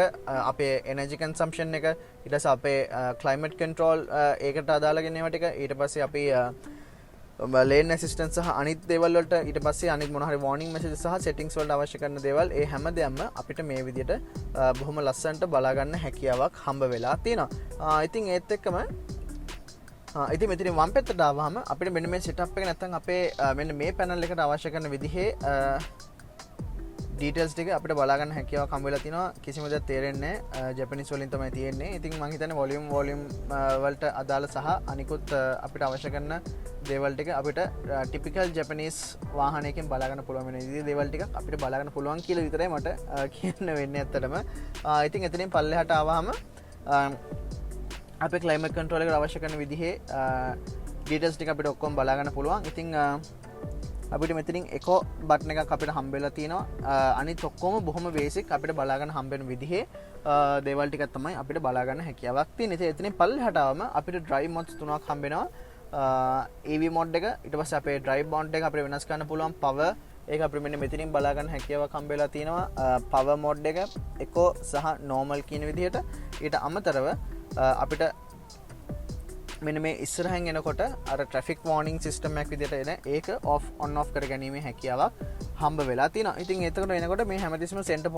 අපේ එනර්ජි කන්සම්ප්ෂන් එක ඊට පස්සේ අපේ ක්ලයිමේට් කන්ට්‍රෝල් ඒකට අදාළගෙන ඒවා ටික ඊට පස්සේ අපි ලේන් ඇසිස්ටන්ස් සහ අනිත් දේවල් වලට ඊට පස්සේ අනිත් මොන හරි වෝනින් මෙසේජ් සහ සෙටින්ග්ස් වලට අවශ්‍ය කරන දේවල් ඒ හැම දෙයක්ම අපිට මේ විදිහට බොහොම ලස්සනට බලා ගන්න හැකියාවක් හම්බ වෙලා තියෙනවා. ඉතින් ඒත් එක්කම ඉතින් මෙතන වම් පැත්තට ආවම අපිට මෙන්න මේ සෙටප් එක නැත්නම් අපේ මෙන්න මේ පැනල් එකට අවශ්‍ය කරන විදිහේ ඩීටේල්ස් ටික අපිට බලා ගන්න හැකියාවක් හම්බ වෙලා තිනවා. කිසිම දෙයක් තේරෙන්නේ නැහැ. ජපනිස් වලින් තමයි තියෙන්නේ. ඉතින් මම හිතන්නේ වොලියුම් වලට අදාළ සහ අනිකුත් අපිට අවශ්‍ය කරන දේවල් ටික අපිට ටිපිකල් ජපනිස් වාහනයකින් බලා ගන්න පුළුවන් වෙන විදිහේ දේවල් ටික අපිට බලා ගන්න පුළුවන් කියලා විතරයි මට කියන්න වෙන්නේ ඇත්තටම. ඉතින් එතනින් පල්ලෙහාට ආවම අපේ ක්ලයිමේට් කන්ට්‍රෝල් එකට අවශ්‍ය කරන විදිහේ ඩීටේල්ස් ටික අපිට ඔක්කොම බලා ගන්න පුළුවන්. ඉතින් අපිට මෙතනින් එකෝ බටන් එකක් අපිට හම්බෙලා තියෙනවා. අනිත් ඔක්කොම බොහොම බේසික් අපිට බලා ගන්න හම්බෙන විදිහේ දේවල් ටිකක් තමයි අපිට බලා ගන්න හැකියාවක් තියෙන්නේ. ඉතින් එතනින් පල්ලෙහාට ආවම අපිට ඩ්‍රයිව් මොඩ්ස් තුනක් හම්බෙනවා. EV මොඩ් එක ඊට පස්සේ අපේ ඩ්‍රයිව් මොඩ් එක අපිට වෙනස් කරන්න පුළුවන් පවර් ඒක අපිට මෙන්න මෙතනින් බලා ගන්න හැකියාවක් හම්බෙලා තියෙනවා. පවර් මොඩ් එක එකෝ සහ නෝමල් කියන විදිහට. ඊට අමතරව අපිට මෙන්න මේ ඉස්සරහින් එනකොට අර ට්‍රැෆික් වෝනින් සිස්ටම් එකක් විදිහට එන ඒක ඔෆ් ඔන් ඔෆ් කර ගැනීමේ හැකියාවක් හම්බ වෙලා තියෙනවා. ඉතින් එතකොට එනකොට මේ හැමතිස්සෙම සෙන්ටර්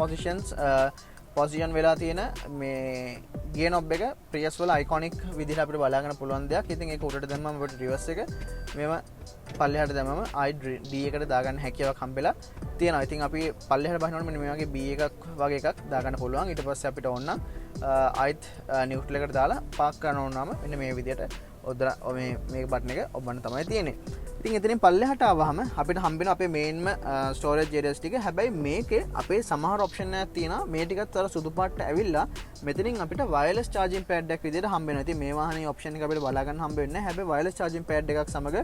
පොසිෂන් වෙලා තියෙන මේ ගියර් නොබ් එක ප්‍රියස් වල අයිකොනික් විදිහට අපිට බලා ගන්න පුළුවන් දෙයක්. ඉතින් ඒක උඩට දැම්මම අපිට රිවර්ස් එක මෙව පල්ලෙහාට දැම්මම ආයි D එකට දාගන්න හැකියාවක් හම්බෙලා තියෙනවා. ඉතින් අපි පල්ලෙහාට බහිනකොට මෙන්න මේ වගේ B එකක් වගේ එකක් දාගන්න පුළුවන්. ඊට පස්සේ අපිට ඕන නම් ආයිත් නියුට්‍රල් එකට දාලා පාක් කරන්න ඕන නම් මෙන්න මේ විදිහට මේ බටන් එක ඔබන්න තමයි තියෙන්නේ. ඉතින් එතනින් පල්ලෙහාට ආවහම අපිට හම්බෙන අපේ මේන්ම ස්ටෝරේජ් ඒරියාස් ටික. හැබැයි මේකේ අපේ සමහර ඔප්ෂන් එකක් තියෙනවා. මේ ටිකත් අර සුදු පාටට ඇවිල්ලා මෙතනින් අපිට වයර්ලස් charging pad එකක් විදිහට හම්බ වෙනවා. ඉතින් මේ වාහනේ ඔප්ෂන් එක අපිට බලා ගන්න හම්බ වෙන්නේ නැහැ. හැබැයි වයර්ලස් charging pad එකක් සමග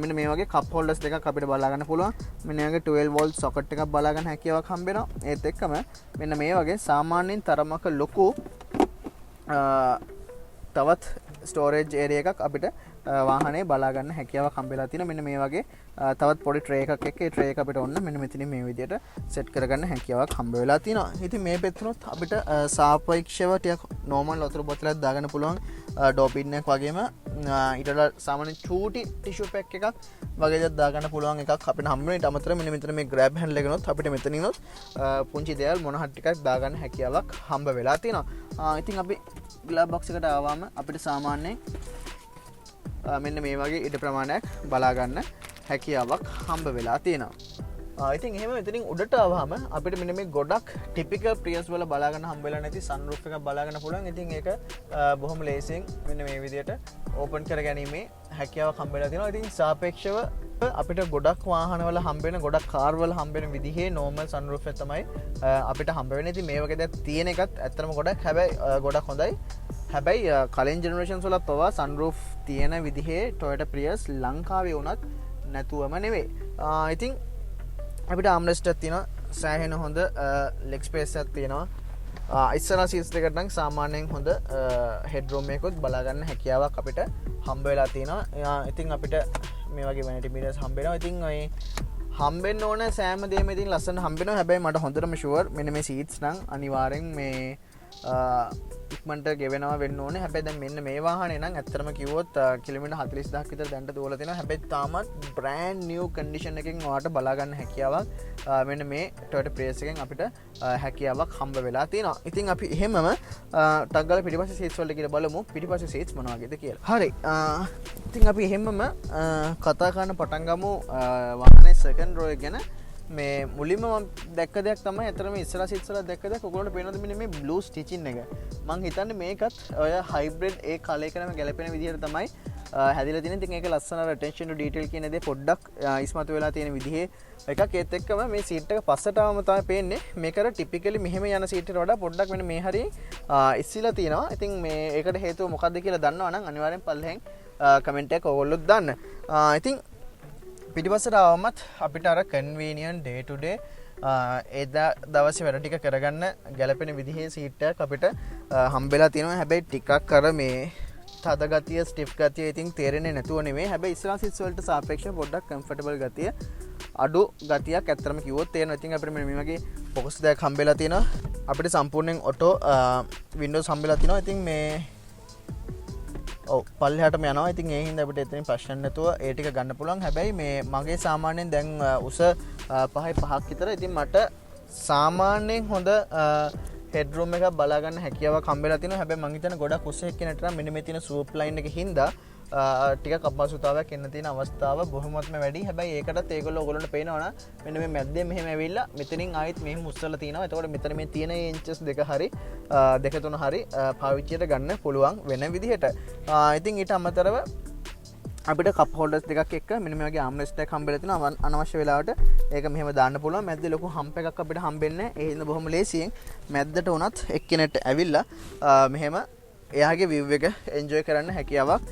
මෙන්න මේ වගේ cup holders දෙකක් අපිට බලා ගන්න පුළුවන්. මෙන්න මේ වගේ 12 volt socket එකක් බලා ගන්න හැකියාවක් හම්බ වෙනවා. ඒත් එක්කම මෙන්න මේ වගේ සාමාන්‍යයෙන් තරමක ලොකු තවත් ස්ටෝරේජ් ඒරියා එකක් අපිට වාහනේ බලා ගන්න හැකියාවක් හම්බෙලා තියෙනවා. මෙන්න මේ වගේ තවත් පොඩි ට්‍රේ එකක් එක්ක ඒ ට්‍රේ එක අපිට ඕන මෙන්න මෙතනින් මේ විදිහට සෙට් කරගන්න හැකියාවක් හම්බ වෙලා තියෙනවා. ඉතින් මේ පැත්තනොත් අපිට සාපේක්ෂව ටිකක් නෝමල් වතුර බෝතලයක් දාගන්න පුළුවන් ඩෝ පින් එකක් වගේම ඊට වඩා සාමාන්‍ය චූටි ටිෂු පැක් එකක් වගේ දෙයක් දාගන්න පුළුවන් එකක් අපිට හම්බ වෙනවා. ඊට අමතරව මෙන්න මෙතන මේ ග්‍රැබ් හැන්ඩල් එකනොත් අපිට මෙතනිනොත් පුංචි දේවල් මොන හරි ටිකක් දාගන්න හැකියාවක් හම්බ වෙලා තියෙනවා. ඉතින් අපි ග්ලව් බොක්ස් එකට ආවම අපිට සාමාන්‍යයෙන් මෙන්න මේ වගේ ඉඩ ප්‍රමාණයක් බලා ගන්න හැකියාවක් හම්බ වෙලා තියෙනවා. ඉතින් එහෙම මෙතනින් උඩට ආවම අපිට මෙන්න මේ ගොඩක් ටිපිකල් ප්‍රියස් වල බලා ගන්න හම්බ වෙලා නැති සන්රූෆ් එකක් බලා ගන්න පුළුවන්. ඉතින් ඒක බොහොම ලේසියෙන් මෙන්න මේ විදිහට ඕපන් කර ගැනීමේ හැකියාවක් හම්බ වෙලා තියෙනවා. ඉතින් සාපේක්ෂව අපිට ගොඩක් වාහනවල හම්බෙන ගොඩක් කාර් වල හම්බෙන විදිහේ නෝමල් සන්රූෆ් එක තමයි අපිට හම්බ වෙන්නේ. ඉතින් මේ වගේ දෙයක් තියෙන එකත් ඇත්තටම ගොඩක් හොඳයි. හැබැයි කලින් ජෙනරේෂන්ස් වල පවා සන්රූෆ් තියෙන විදිහේ Toyota Prius ලංකාවේ වුණත් නැතුවම නෙවෙයි. ඉතින් අපිට ආම්රෙස්ට් එකක් තියෙනවා. සෑහෙන හොඳ ලෙග් ස්පේස් එකක් තියෙනවා. ඉස්සරහා සීට්ස් දෙකට නම් සාමාන්‍යයෙන් හොඳ හෙඩ් රූම් එකකුත් බලා ගන්න හැකියාවක් අපිට හම්බ වෙලා තියෙනවා. ඉතින් අපිට මේ වගේ වැනිටි මිරර්ස් හම්බ වෙනවා. ඉතින් ඔය හම්බෙන්න ඕන සෑම දෙයක්ම ඉතින් ලස්සන හම්බෙනවා. හැබැයි මට හොඳටම ෂුවර් මෙන්න මේ සීට්ස් නම් අනිවාර්යෙන් මේ ඉක්මනට ගෙවෙනවා වෙන්න ඕනේ. හැබැයි දැන් මෙන්න මේ වාහනේ නම් ඇත්තටම කිව්වොත් කිලෝමීටර් 40000ක් විතර දැන්ට දුවලා තියෙනවා. හැබැයි තාමත් බ්‍රෑන්ඩ් නිව් කන්ඩිෂන් එකකින් ඔයාලට බලා ගන්න හැකියාවක් මෙන්න මේ Toyota Prius එකෙන් අපිට හැකියාවක් හම්බ වෙලා තියෙනවා. ඉතින් අපි එහෙමම ටක් ගාලා පිටිපස්සේ සීට්ස් වලට කියලා බලමු පිටිපස්සේ සීට්ස් මොන වගේද කියලා. හරි. ඉතින් අපි එහෙමම කතා කරන්න පටන් ගමු වාහනේ සෙකන්ඩ් රෝ එක ගැන. මේ මුලින්ම මම දැක්ක දෙයක් තමයි අතරම ඉස්සරහ සීට්ස් වල දැක්ක දෙයක් ඔයගොල්ලන්ට පේනවද මෙන්න මේ බ්ලූ ස්ටිචින් එක. මම හිතන්නේ මේකත් ඔය හයිබ්‍රිඩ් ඒ කලර් එකටම ගැලපෙන විදිහට තමයි හැදිලා තියෙන්නේ. ඉතින් ඒක ලස්සන attention to detail කියන දේ පොඩ්ඩක් ඉස්මතු වෙලා තියෙන විදිහේ එකක්. ඒත් එක්කම මේ සීට් එක පස්සටම තමයි පේන්නේ. මේකට ටිපිකලි මෙහෙම යන සීට් එකට වඩා පොඩ්ඩක් මෙන්න මේ හරිය ඉස්සිලා තියෙනවා. ඉතින් මේ ඒකට හේතුව මොකක්ද කියලා දන්නවනම් අනිවාර්යෙන් පල්ලෙහෙන් කමෙන්ට් එකක් ඔයගොල්ලොත් දාන්න. ඉතින් පිටිපස්සට ආවමත් අපිට අර කන්වීනියන්ට් ඩේ ටු ඩේ එදා දවසේ වැඩ ටික කරගන්න ගැලපෙන විදිහේ සීට් එකක් අපිට හම්බෙලා තියෙනවා. හැබැයි ටිකක් අර මේ තද ගතිය ස්ටිෆ් ගතිය ඉතින් තේරෙන්නේ නැතුව නෙමෙයි. හැබැයි ඉස්සරහ සීට්ස් වලට සාපේක්ෂව පොඩ්ඩක් කම්ෆර්ටබල් ගතිය අඩු ගතියක් ඇත්තටම කිව්වොත් තේරෙනවා. ඉතින් අපිට මේ වගේ පොකස් දෙයක් හම්බෙලා තියෙනවා. අපිට සම්පූර්ණයෙන් ඔටෝ වින්ඩෝස් හම්බෙලා තියෙනවා. ඉතින් මේ පල්ලෙහාටම යනවා. ඉතින් ඒ හින්දා අපිට එතනින් ප්‍රශ්න නැතුව ඒ ටික ගන්න පුළුවන්. හැබැයි මේ මගේ සාමාන්‍යයෙන් දැන් උස 5.5ක් විතර. ඉතින් මට සාමාන්‍යයෙන් හොඳ හෙඩ් රූම් එකක් බලා ගන්න හැකියාවක් හම්බෙලා තිනවා. හැබැයි මං හිතන්නේ ගොඩක් උස එක්කෙනෙක්ට නම් මෙන්න මේ තියෙන සූප් ලයින් එකේ හින්දා ටිකක් අපහසුතාවයක් එන්න තියෙන අවස්ථාව බොහොමත්ම වැඩි. හැබැයි ඒකටත් ඒගොල්ලෝ ඔයගොල්ලන්ට පේනවා මෙන්න මේ මැද්දේ මෙහෙම ඇවිල්ලා මෙතනින් ආයෙත් මෙහෙම උස්සලා තිනවා. එතකොට මෙතන මේ තියෙන ඉන්චස් දෙක හරි දෙක තුන හරි පාවිච්චියට ගන්න පුළුවන් වෙන විදිහට. ඉතින් ඊට අමතරව අපිට කප් හෝල්ඩර්ස් දෙකක් එක්ක මෙන්න මේ වගේ ආම්රෙස්ට් එකක් හම්බෙලා තිනවා. අනවශ්‍ය වෙලාවට ඒක මෙහෙම දාන්න පුළුවන්. මැද්දේ ලොකු හම්ප් එකක් අපිට හම්බෙන්නේ නැහැ. ඒ හින්දා බොහොම ලේසියෙන් මැද්දට උනත් එක්කෙනෙක්ට ඇවිල්ලා මෙහෙම එයාගේ view එක enjoy කරන්න හැකියාවක්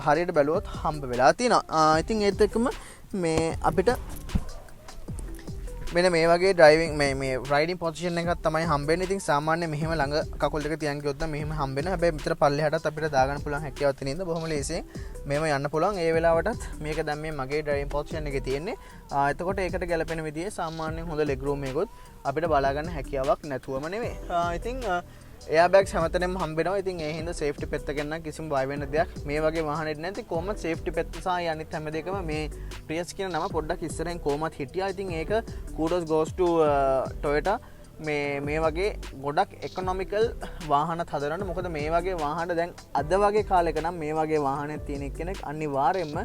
හරියට බැලුවොත් හම්බ වෙලා තියෙනවා. ඉතින් ඒත් එක්කම මේ අපිට මෙන්න මේ වගේ ඩ්‍රයිවිං මේ රයිඩින් පොසිෂන් එකක් තමයි හම්බෙන්නේ. ඉතින් සාමාන්‍ය මෙහෙම ළඟ කකුල් දෙක තියන් ගියොත් නම් මෙහෙම හම්බෙනවා. හැබැයි මෙතන පල්ලෙහාටත් අපිට දාගන්න පුළුවන් හැකියාවක් තියෙන ඉඳ බොහොම ලේසියෙන් මෙහෙම යන්න පුළුවන්. ඒ වෙලාවටත් මේක දැන් මේ මගේ ඩ්‍රයිවිං පොසිෂන් එකේ තියෙන්නේ. එතකොට ඒකට ගැලපෙන විදිහේ සාමාන්‍ය හොඳ ලෙග් රූම් එකකුත් අපිට බලා ගන්න හැකියාවක් නැතුවම නෙමෙයි. ඉතින් එයාබැග්ස් හැමතැනම හම්බෙනවා. ඉතින් ඒ හින්දා සේෆ්ටි පැත්ත ගැන නම් කිසිම බය වෙන්න දෙයක් මේ වගේ වාහනෙට නැති. කොහොමද සේෆ්ටි පැත්ත සහ අනිත් හැම දෙයකම මේ Prius කියන නම පොඩ්ඩක් ඉස්සරහින් කොහොමද හිටියා. ඉතින් ඒක kudos goes to Toyota මේ වගේ ගොඩක් එකොනොමිකල් වාහනත් හදනවනේ. මොකද මේ වගේ වාහන දැන් අද වගේ කාලෙක නම් මේ වගේ වාහනයක් තියෙන කෙනෙක් අනිවාර්යයෙන්ම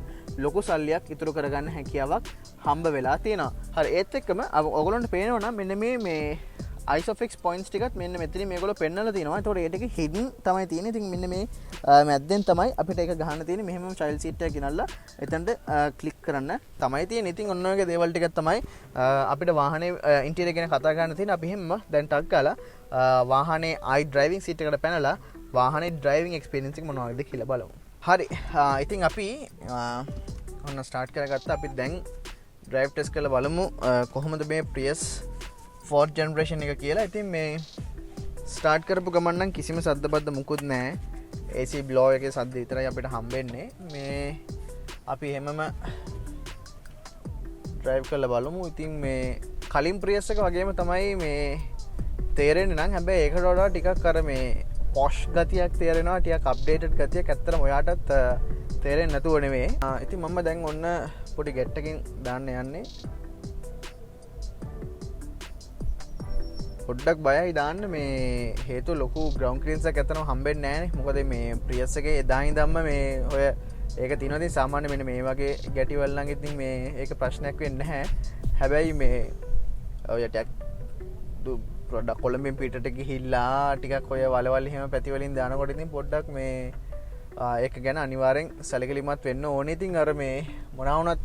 ලොකු සල්ලියක් ඉතුරු කරගන්න හැකියාවක් හම්බ වෙලා තියෙනවා. හරි ඒත් එක්කම ඔයගොල්ලන්ට පේනවා නම් මෙන්න මේ Isofix points ටිකත් මෙන්න මෙතනින් මේගොල්ලෝ පෙන්නලා තියෙනවා. ඒතකොට ඒ ටික hidden තමයි තියෙන්නේ. ඉතින් මෙන්න මේ මැද්දෙන් තමයි අපිට ඒක ගහන්න තියෙන්නේ. මෙහෙම child seat එක ගෙනල්ලා එතනට ක්ලික් කරන්න තමයි තියෙන්නේ. ඉතින් ඔන්න ඔයගේ දේවල් ටිකක් තමයි අපිට වාහනේ ඉන්ටීරියර් ගැන කතා කරන්න තියෙන්නේ. අපි හැම දැන් ටක් ගාලා වාහනේ driving seat එකට පැනලා වාහනේ driving experience එක මොනවද කියලා බලමු. හරි. ඉතින් අපි ඔන්න start කරගත්තා. අපි දැන් drive test කරලා බලමු කොහොමද මේ Prius 4th generation එක කියලා. ඉතින් මේ ස්ටාර්ට් කරපු ගමන් නම් කිසිම සද්ද බද්ද මුකුත් නැහැ. AC blow එකේ සද්ද විතරයි අපිට හම්බෙන්නේ. මේ අපි හැමම drive කරලා බලමු. ඉතින් මේ කලින් Prius එක වගේම තමයි මේ තේරෙන්නේ නම්. හැබැයි ඒකට වඩා ටිකක් අර මේ posh ගතියක් තේරෙනවා. ටිකක් updated ගතියක්. ඇත්තටම ඔයාටත් තේරෙන්නේ නැතුව නෙමෙයි. ඉතින් මම දැන් ඔන්න පොඩි get එකකින් දාන්න යන්නේ. පොඩ්ඩක් බයයි දාන්න මේ හේතු ලොකු ග්‍රවුන්ඩ් ක්ලියරන්ස් එකක් ඇත්තටම හම්බෙන්නේ නැහැනේ. මොකද මේ Prius එකේ එදා ඉඳන්ම මේ ඔය ඒක තියෙනවා. ඉතින් සාමාන්‍ය මෙන්න මේ වගේ ගැටි වල නම් ඉතින් මේ ඒක ප්‍රශ්නයක් වෙන්නේ නැහැ. හැබැයි මේ ඔය ටැක් පොඩ්ඩක් කොළඹින් පිටට ගිහිල්ලා ටිකක් ඔය වලවල් එහෙම පැති වලින් දානකොට ඉතින් පොඩ්ඩක් මේ ඒක ගැන අනිවාර්යෙන් සැලකිලිමත් වෙන්න ඕනේ. ඉතින් අර මේ මොනවා වුණත්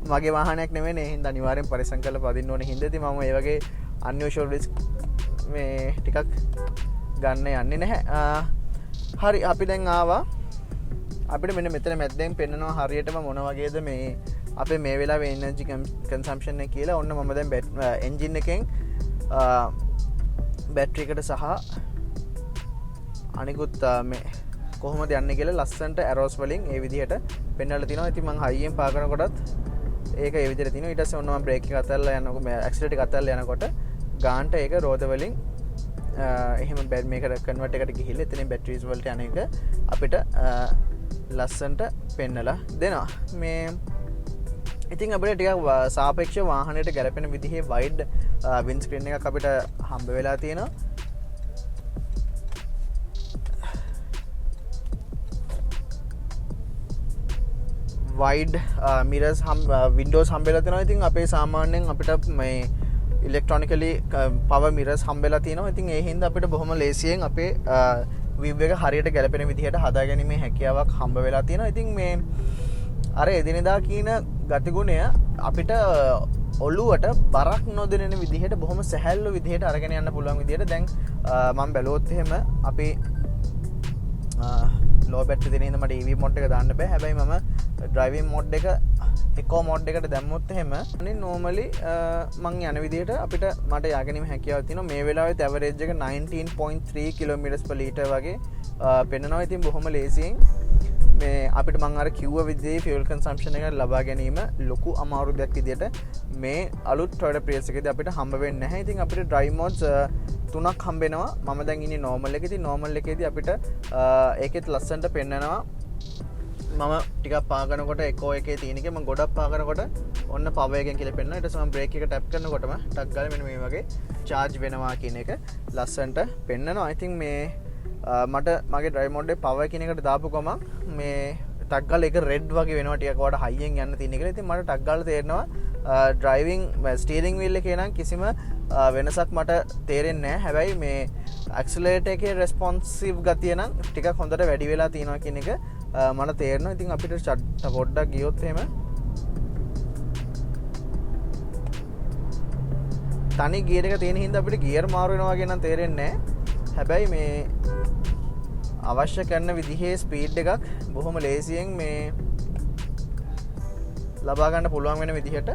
මගේ වාහනයක් නෙමෙයි. ඒ හින්දා අනිවාර්යෙන් පරිස්සම් කරලා පදින්න ඕනේ. හින්දා ඉතින් මම ඒ වගේ unusual risk මේ ටිකක් ගන්න යන්නේ නැහැ. හරි අපි දැන් ආවා. අපිට මෙන්න මෙතන මැද්දෙන් පෙන්නනවා හරියටම මොන වගේද මේ අපේ මේ වෙලාවේ energy consumption එක කියලා. ඔන්න මම දැන් engine එකෙන් බැටරි එකට සහ අනිකුත් මේ කොහොමද යන්නේ කියලා ලස්සනට arrows වලින් ඒ විදිහට පෙන්නලා තිනවා. ඉතින් මම හයියෙන් පා කරනකොටත් ඒක ඒ විදිහට තියෙනවා. ඊට පස්සේ ඔන්න මම බ්‍රේක් එක අතල්ලා යනකොට මේ ඇක්සිලරේටර් එක අතල්ලා යනකොට ගාන්ට ඒක රෝද වලින් එහෙම බැට් මේකට කන්වර්ට් එකට ගිහිල්ලා එතනින් බැටරිස් වලට යන එක අපිට ලස්සන්ට පෙන්නලා දෙනවා. මේ ඉතින් අපිට ටිකක් සාපේක්ෂ වාහනයට ගැලපෙන විදිහේ වයිඩ් වින්ඩ් ස්ක්‍රීන් එකක් අපිට හම්බ වෙලා තියෙනවා. වයිඩ් මිරර්ස් වින්ඩෝස් හම්බෙලා තියෙනවා. ඉතින් අපේ සාමාන්‍යයෙන් අපිට මේ ඉලෙක්ට්‍රොනිකලි පවර් මිරර්ස් හම්බෙලා තියෙනවා. ඉතින් ඒ හින්දා අපිට බොහොම ලේසියෙන් අපේ view එක හරියට ගැලපෙන විදිහට හදාගැනීමේ හැකියාවක් හම්බ වෙලා තියෙනවා. ඉතින් මේ අර එදිනෙදා කියන ගතිගුණය අපිට ඔළුවට බරක් නොදෙනෙන විදිහට බොහොම සැහැල්ලු විදිහට අරගෙන යන්න පුළුවන් විදිහට දැන් මම බැලුවොත් එහෙම අපි ලෝ බැටරි දෙන හින්දා මට EV මොඩ් එක දාන්න බෑ. හැබැයි මම ඩ්‍රයිවිං මොඩ් එක එකෝ මොඩ් එකට දැම්මොත් එහෙම නෝමලි මං යන විදිහට අපිට මට යගැනීම හැකියාවක් තියෙනවා. මේ වෙලාවෙත් ඇවරේජ් එක 19.3 km/l වගේ පෙන්නනවා. ඉතින් බොහොම ලේසියෙන් මේ අපිට මං අර කිව්ව විදිහේ ෆියුල් කන්සම්ප්ෂන් එක ලබා ගැනීම ලොකු අමාරු දෙයක් විදිහට මේ අලුත් Toyota Prius එකේදී අපිට හම්බ වෙන්නේ නැහැ. ඉතින් අපිට drive modes තුනක් හම්බ වෙනවා. මම දැන් ඉන්නේ normal එකේ. ඉතින් normal එකේදී අපිට ඒකෙත් ලස්සනට පෙන්නනවා. මම ටිකක් පාගනකොට එකෝ එකේ තියෙන එකේ මම ගොඩක් පාගනකොට ඔන්න පවර් එකෙන් කියලා පෙන්නනවා. ඊට පස්සේ මම බ්‍රේක් එක ටැප් කරනකොටම ටක් ගාලා මෙන්න මේ වගේ charge වෙනවා කියන එක ලස්සනට පෙන්නනවා. ඉතින් මේ මට මගේ ඩ්‍රයිව් මොඩ් එකේ පවර් කියන එකට දාපු ගමන් මේ ටක් ගාලා ඒක රෙඩ් වගේ වෙනවා. ටිකක් වඩා හයියෙන් යන්න තියෙන කියලා. ඉතින් මට ටක් ගාලා තේරෙනවා ඩ්‍රයිවිං ස්ටියරිං වීල් එකේ නම් කිසිම වෙනසක් මට තේරෙන්නේ නැහැ. හැබැයි මේ ඇක්සලරේටර් එකේ රෙස්පොන්සිව් ගතිය නම් ටිකක් හොඳට වැඩි වෙලා තියෙනවා කියන එක මට තේරෙනවා. ඉතින් අපිට පොඩ්ඩක් ගියොත් එහෙම තනි ගියර් එක තියෙන හින්දා අපිට ගියර් මාරු වෙනවා වගේ නම් තේරෙන්නේ නැහැ. හැබැයි මේ අවශ්‍ය කරන විදිහේ ස්පීඩ් එකක් බොහොම ලේසියෙන් මේ ලබා ගන්න පුළුවන් වෙන විදිහට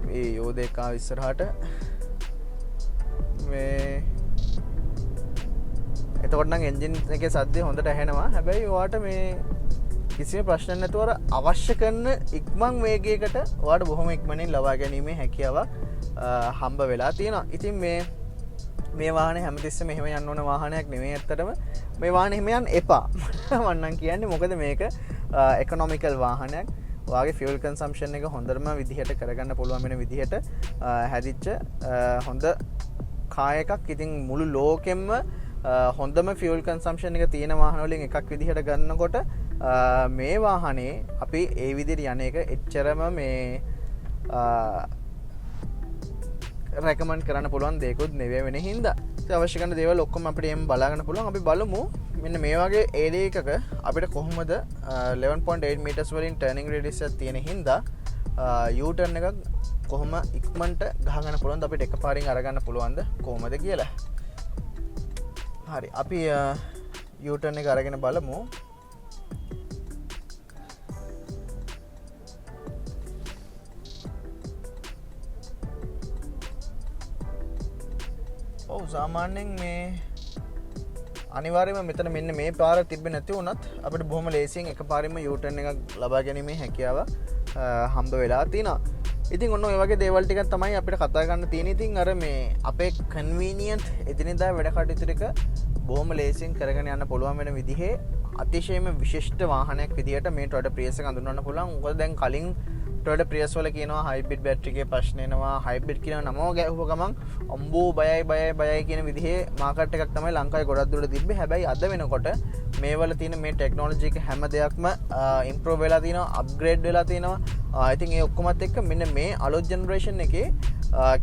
මේ යෝද එක ඉස්සරහට මේ එතකොට නම් එන්ජින් එකේ සද්දය හොඳට ඇහෙනවා. හැබැයි ඔයාට මේ කිසිම ප්‍රශ්න නැතුව අර අවශ්‍ය කරන ඉක්මන් වේගයකට ඔයාට බොහොම ඉක්මනින් ලබා ගැනීමේ හැකියාවක් හම්බ වෙලා තියෙනවා. ඉතින් මේ වාහනේ හැමතිස්සෙම මෙහෙම යන්න ඕන වාහනයක් නෙමෙයි. ඇත්තටම මේ වාහනේ එහෙම යන්න එපා. මම නම් කියන්නේ මොකද මේක එකොනොමිකල් වාහනයක්. ඔයාගේ ෆියුල් කන්සම්ප්ෂන් එක හොඳටම විදිහට කරගන්න පුළුවන් වෙන විදිහට හැදිච්ච හොඳ කාර් එකක්. ඉතින් මුළු ලෝකෙම හොඳම ෆියුල් කන්සම්ප්ෂන් එක තියෙන වාහන වලින් එකක් විදිහට ගන්නකොට මේ වාහනේ අපි ඒ විදිහට යන එක එච්චරම මේ රෙකමන්ඩ් කරන්න පුළුවන් දෙයක්වත් නෙවෙයි වෙන හින්දා. ඉතින් අවශ්‍ය කරන දේවල් ඔක්කොම අපිට එම් බලා ගන්න පුළුවන්. අපි බලමු මෙන්න මේ වගේ ඒරියා එකක අපිට කොහොමද 11.8 meters වලින් ටර්නින් රේඩියස් එකක් තියෙන හින්දා U turn එකක් කොහොම ඉක්මනට ගහ ගන්න පුළුවන්ද අපිට එකපාරින් අරගන්න පුළුවන්ද කොහොමද කියලා. හරි අපි U turn එක අරගෙන බලමු. ඔව් සාමාන්‍යයෙන් මේ අනිවාර්යයෙන්ම මෙතන මෙන්න මේ පාර තිබ්බේ නැති වුණත් අපිට බොහොම ලේසියෙන් එකපාරින්ම U turn එකක් ලබා ගැනීමේ හැකියාව හම්බ වෙලා තිනවා. ඉතින් ඔන්න ඔය වගේ දේවල් ටිකක් තමයි අපිට කතා කරන්න තියෙන්නේ. ඉතින් අර මේ අපේ කන්වීනියන්ට් එදිනෙදා වැඩ කටයුතු ටික බොහොම ලේසියෙන් කරගෙන යන්න පුළුවන් වෙන විදිහේ අතිශයම විශිෂ්ට වාහනයක් විදිහට මේ Toyota Prius එක හඳුන්වන්න පුළුවන්. මොකද දැන් කලින් Toyota Prius වල කියනවා හයිබ්‍රිඩ් බැටරි එකේ ප්‍රශ්න එනවා. හයිබ්‍රිඩ් කියන නම ගැහුව ගමන් අම්බෝ බයයි කියන විදිහේ මාකට් එකක් තමයි ලංකාවේ ගොඩක් දුරට තිබ්බේ. හැබැයි අද වෙනකොට මේ වල තියෙන මේ ටෙක්නොලොජි එක හැම දෙයක්ම ඉම්ප්‍රූව් වෙලා තිනවා, අප්ග්‍රේඩ් වෙලා තිනවා. ඉතින් ඒ ඔක්කොමත් එක්ක මෙන්න මේ අලුත් ජෙනරේෂන් එකේ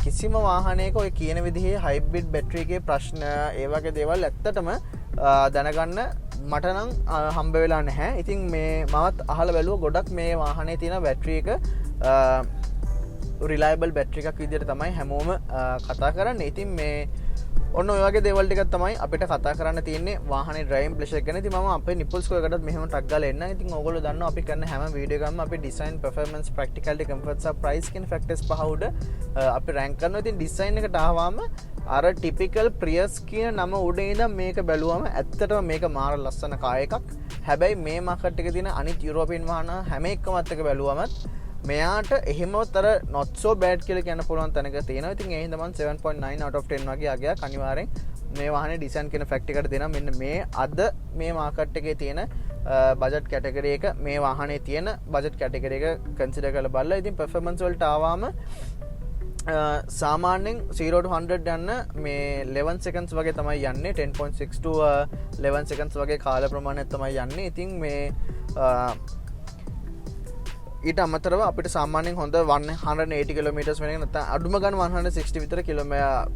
කිසිම වාහනයක ඔය කියන විදිහේ හයිබ්‍රිඩ් බැටරි එකේ ප්‍රශ්න ඒ වගේ දේවල් ඇත්තටම දැනගන්න මට නම් හම්බ වෙලා නැහැ. ඉතින් මේ මමත් අහලා බැලුවා ගොඩක් මේ වාහනේ තියෙන බැටරි එක රිලයබල් බැටරි එකක් විදිහට තමයි හැමෝම කතා කරන්නේ. ඉතින් මේ ඔන්න ඔය වගේ දේවල් ටිකක් තමයි අපිට කතා කරන්න තියෙන්නේ වාහනේ ඩ්‍රයිවිං ප්ලෙෂර් ගැන. ඉතින් මම අපේ නිපල්ස් කෝයකටත් මෙහෙම ටක් ගාලා එන්න. ඉතින් ඕගොල්ලෝ දන්නවා අපි කරන හැම වීඩියෝ එකක්ම අපි ඩිසයින්, පර්ෆෝමන්ස්, ප්‍රැක්ටිකැලිටි, කම්ෆර්ට් සහ ප්‍රයිස් කියන ෆැක්ටර්ස් පහ උඩ අපි රැන්ක් කරනවා. ඉතින් ඩිසයින් එකට ආවම අර ටිපිකල් ප්‍රියස් කියන නම උඩ ඉඳන් මේක බැලුවම ඇත්තටම මේක මාර ලස්සන කාර් එකක්. හැබැයි මේ මාකට් එකේ තියෙන අනිත් යුරෝපියන් වාහන හැම එකමත් එක බැලුවම මෙයාට එහෙමවත් අර not so bad කියලා කියන්න පුළුවන් තැනක තියෙනවා. ඉතින් ඒ හින්දා මම 7.9 out of 10 වගේ අගයක් අනිවාර්යෙන් මේ වාහනේ ඩිසයින් කියන ෆැක්ට් එකට දෙනවා. මෙන්න මේ අද මේ මාකට් එකේ තියෙන බජට් කැටගරි එක, මේ වාහනේ තියෙන බජට් කැටගරි එක කන්සිඩර් කරලා බලලා ඉතින් පර්ෆෝමන්ස් වලට ආවම සාමාන්‍යයෙන් 0 to 100 යන්න මේ 11 seconds වගේ තමයි යන්නේ. 10.6 to 11 seconds වගේ කාල ප්‍රමාණයක් තමයි යන්නේ. ඉතින් මේ ඊට අමතරව අපිට සාමාන්‍යයෙන් හොඳ 180 km වෙන එක නැත්නම් අඩුම ගන්න 160 විතර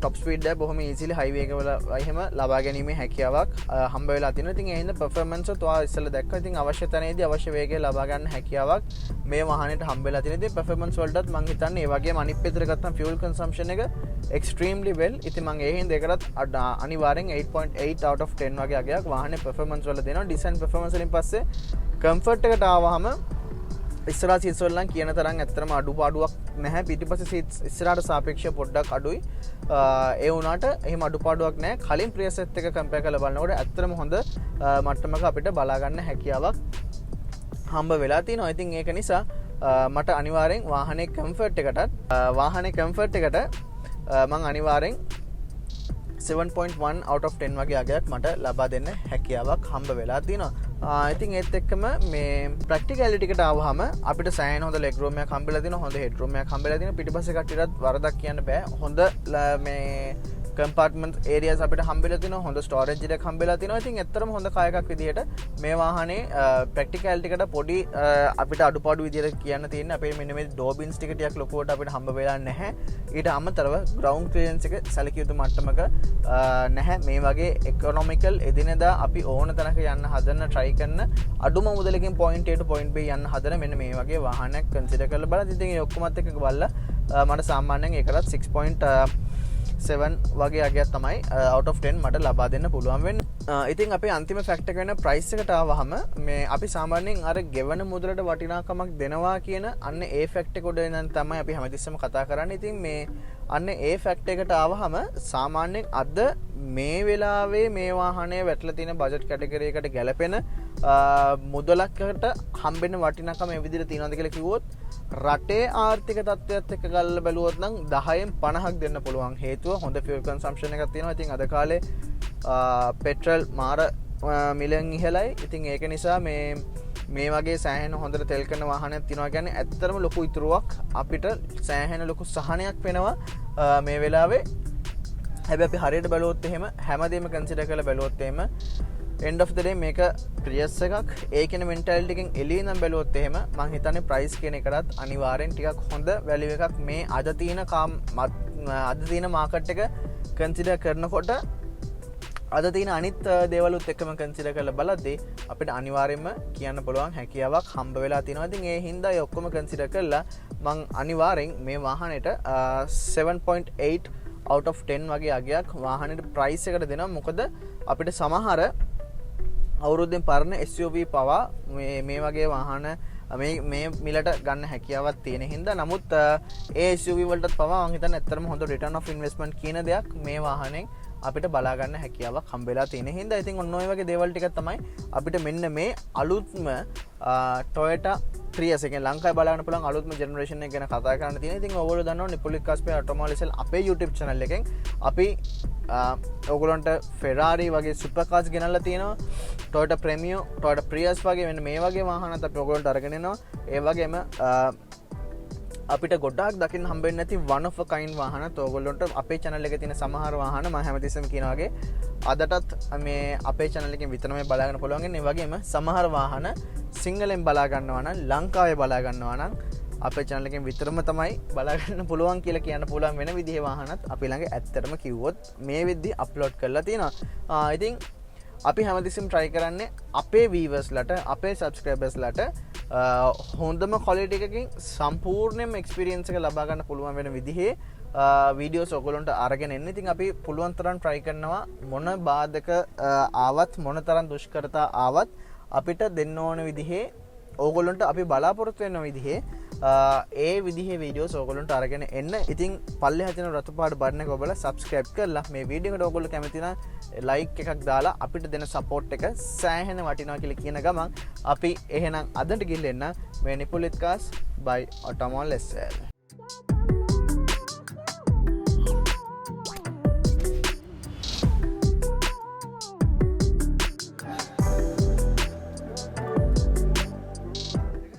top speed එක බොහොම easily highway එක වල එහෙම ලබා ගැනීමේ හැකියාවක් හම්බ වෙලා තියෙනවා. ඉතින් ඒ හින්දා performance උත් ඔයා ඉස්සෙල්ලා දැක්කා. ඉතින් අවශ්‍ය තැනේදී අවශ්‍ය වේගය ලබා ගන්න හැකියාවක් මේ වාහනේට හම්බ වෙලා තියෙනවා. ඉතින් performance වලටත් මම හිතන්නේ ඒ වගේම අනිත් පැත්තට ගත්තම fuel consumption එක extremely well. ඉතින් මම ඒ හින්දා ඒකටත් අනිවාර්යෙන් 8.8 out of 10 වගේ අගයක් වාහනේ performance වල දෙනවා. design performance වලින් පස්සේ comfort එකට ආවහම ඉස්සරහ සීට්ස් වල නම් කියන තරම් ඇත්තටම අඩුපාඩුවක් නැහැ. පිටිපස්සේ සීට්ස් ඉස්සරහට සාපේක්ෂව පොඩ්ඩක් අඩුයි. ඒ වුණාට එහෙම අඩුපාඩුවක් නැහැ. කලින් ප්‍රියස් එක්ක කම්පෙයාර් කරලා බලනකොට ඇත්තටම හොඳ මට්ටමක අපිට බලා ගන්න හැකියාවක් හම්බ වෙලා තියෙනවා. ඉතින් ඒක නිසා මට අනිවාර්යෙන් වාහනේ කම්ෆර්ට් එකට මම අනිවාර්යෙන් 7.1 out of 10 වගේ අගයක් මට ලබා දෙන්න හැකියාවක් හම්බ වෙලා තියෙනවා. ඉතින් ඒත් එක්කම මේ ප්‍රැක්ටිකැලිටි එකට ආවහම අපිට සෑහෙන හොඳ ලෙග් රූම් එකක් හම්බෙලා තියෙනවා, හොඳ හෙඩ් රූම් එකක් හම්බෙලා තියෙනවා. පිටිපස්සේ කට්ටියටත් වරදක් කියන්න බෑ. හොඳ මේ කම්පාර්ට්මන්ට් ඒරියාස් අපිට හම්බෙලා තියෙනවා, හොඳ ස්ටෝරේජ් එකක් හම්බෙලා තියෙනවා. ඉතින් ඇත්තටම හොඳ කාර් එකක් විදිහට මේ වාහනේ ප්‍රැක්ටිකැලිටි එකට පොඩි අපිට අඩුපාඩු විදිහට කියන්න තියෙන්නේ අපේ මෙන්න මේ ඩෝබින්ස් ටික ලොකුවට අපිට හම්බ වෙලා නැහැ. ඊට අමතරව ග්‍රවුන්ඩ් ක්ලියරන්ස් එක සැලකිය යුතු මට්ටමක නැහැ. මේ වගේ ඉකොනොමිකල් එදිනෙදා අපි ඕන තැනක යන්න හදන try කරන අඩුම මුදලකින් point A to point B යන්න හදන මෙන්න මේ වගේ වාහනයක් කන්සිඩර් කරලා බලන්න. ඉතින් ඒ ඔක්කොමත් එක්ක බලලා මට සාමාන්‍යයෙන් ඒකටත් 6.7 වගේ අගයක් තමයි out of 10 මට ලබා දෙන්න පුළුවන් වෙන්නේ. ඉතින් අපේ අන්තිම ෆැක්ටර් එක වෙන ප්‍රයිස් එකට ආවහම මේ අපි සාමාන්‍යයෙන් අර ගෙවන මුදලට වටිනාකමක් දෙනවා කියන අන්න ඒ ෆැක්ටර් එක උඩ ඉඳන් තමයි අපි හැමතිස්සෙම කතා කරන්නේ. ඉතින් මේ අන්න ඒ ෆැක්ටර් එකට ආවහම සාමාන්‍යයෙන් අද මේ වෙලාවේ මේ වාහනේ වැටලා තියෙන බජට් කැටගරි එකට ගැලපෙන මුදලකට හම්බෙන වටිනාකම මේ විදිහට තියෙනවද කියලා කිව්වොත් රටේ ආර්ථික තත්ත්වයත් එක්ක ගලලා බැලුවොත් නම් 10න් 50ක් දෙන්න පුළුවන්. හේතුව හොඳ fuel consumption එකක් තියෙනවා. ඉතින් අද කාලේ පෙට්‍රල් මාර මිලෙන් ඉහළයි. ඉතින් ඒක නිසා මේ වගේ සෑහෙන හොඳට තෙල් කරන වාහනයක් තියෙනවා කියන්නේ ඇත්තටම ලොකු ඉතුරුවක් අපිට සෑහෙන ලොකු සහනයක් වෙනවා මේ වෙලාවේ. හැබැයි අපි හරියට බැලුවොත් එහෙම හැමදේම කන්සිඩර් කරලා බැලුවොත් එහෙම end of the day මේක ප්‍රියස් එකක්. ඒ කියන මෙන්ටැලිටි එකෙන් එළිය ඉඳන් බැලුවොත් එහෙම මම හිතන්නේ ප්‍රයිස් කියන එකටත් අනිවාර්යෙන් ටිකක් හොඳ වැලියු එකක් මේ අද තියෙන මාකට් එක කන්සිඩර් කරනකොට අද තියෙන අනිත් දේවලුත් එක්කම කන්සිඩර් කරලා බලද්දී අපිට අනිවාර්යයෙන්ම කියන්න පුළුවන් හැකියාවක් හම්බ වෙලා තියෙනවා. ඉතින් ඒ හින්දා ඒ ඔක්කොම කන්සිඩර් කරලා මම අනිවාර්යෙන් මේ වාහනේට 7.8 out of 10 වගේ අගයක් වාහනේට ප්‍රයිස් එකට දෙනවා. මොකද අපිට සමහර අවුරුද්දෙන් පරණ SUV පවා මේ වගේ වාහන මේ මිලට ගන්න හැකියාවක් තියෙන හින්දා. නමුත් ඒ SUV වලටත් පවා මම හිතන්නේ ඇත්තටම හොඳ return of investment කියන දෙයක් මේ වාහනෙන් අපිට බලා ගන්න හැකියාවක් හම්බෙලා තියෙන හින්දා. ඉතින් ඔන්න ඔය වගේ දේවල් ටික තමයි අපිට මෙන්න මේ අලුත්ම Toyota Prius එකෙන් ලංකාවේ බලා ගන්න පුළුවන් අලුත්ම ජෙනරේෂන් එක ගැන කතා කරන්න තියෙනවා. ඉතින් ඔයගොල්ලෝ දන්නවා නිපොලික් කාස්පේ ඔටෝමොබයිල්ස් අපේ YouTube channel එකෙන් අපි ඔයගොල්ලන්ට Ferrari වගේ සුපර් කාර්ස් ගෙනල්ලා තියෙනවා. Toyota Premio, Toyota Prius වගේ මෙන්න මේ වගේ වාහනත් අපි ඔයගොල්ලන්ට අරගෙන එනවා. ඒ වගේම අපිට ගොඩක් දකින්න හම්බෙන්නේ නැති one of a kind වාහනත් ඔයගොල්ලන්ට අපේ channel එකේ තියෙන සමහර වාහන මම හැමතිස්සෙම කියනවා වගේ අදටත් මේ අපේ channel එකෙන් විතරමයි බලා ගන්න පුළුවන්. ඒ වගේම සමහර වාහන සිංහලෙන් බලා ගන්නවා නම් ලංකාවේ බලා ගන්නවා නම් අපේ channel එකෙන් විතරම තමයි බලා ගන්න පුළුවන් කියලා කියන්න පුළුවන් වෙන විදිහේ වාහනත් අපි ළඟ ඇත්තටම කිව්වොත් මේ වෙද්දි අප්ලෝඩ් කරලා තියෙනවා. ඉතින් අපි හැමතිස්සෙම try කරන්නේ අපේ viewers ලට අපේ subscribers ලට හොඳම quality එකකින් සම්පූර්ණයෙන්ම experience එක ලබා ගන්න පුළුවන් වෙන විදිහේ වීඩියෝස් ඔයගොල්ලන්ට අරගෙන එන්න. ඉතින් අපි පුළුවන් තරම් try කරනවා මොන බාධක ආවත් මොන තරම් දුෂ්කරතා ආවත් අපිට දෙන්න ඕන විදිහේ ඕගොල්ලන්ට අපි බලාපොරොත්තු වෙන විදිහේ ඒ විදිහේ වීඩියෝස් ඕගොල්ලන්ට අරගෙන එන්න. ඉතින් පල්ලෙහා තියෙන රතු පාට බටන් එක ඔබලා subscribe කරලා මේ වීඩියෝ එකට ඕගොල්ලෝ කැමති නම් like එකක් දාලා අපිට දෙන support එක සෑහෙන වටිනවා කියලා කියන ගමන් අපි එහෙනම් අදට ගිහින් එන්න මේ නිපුලිත් කාස් by Automall SL.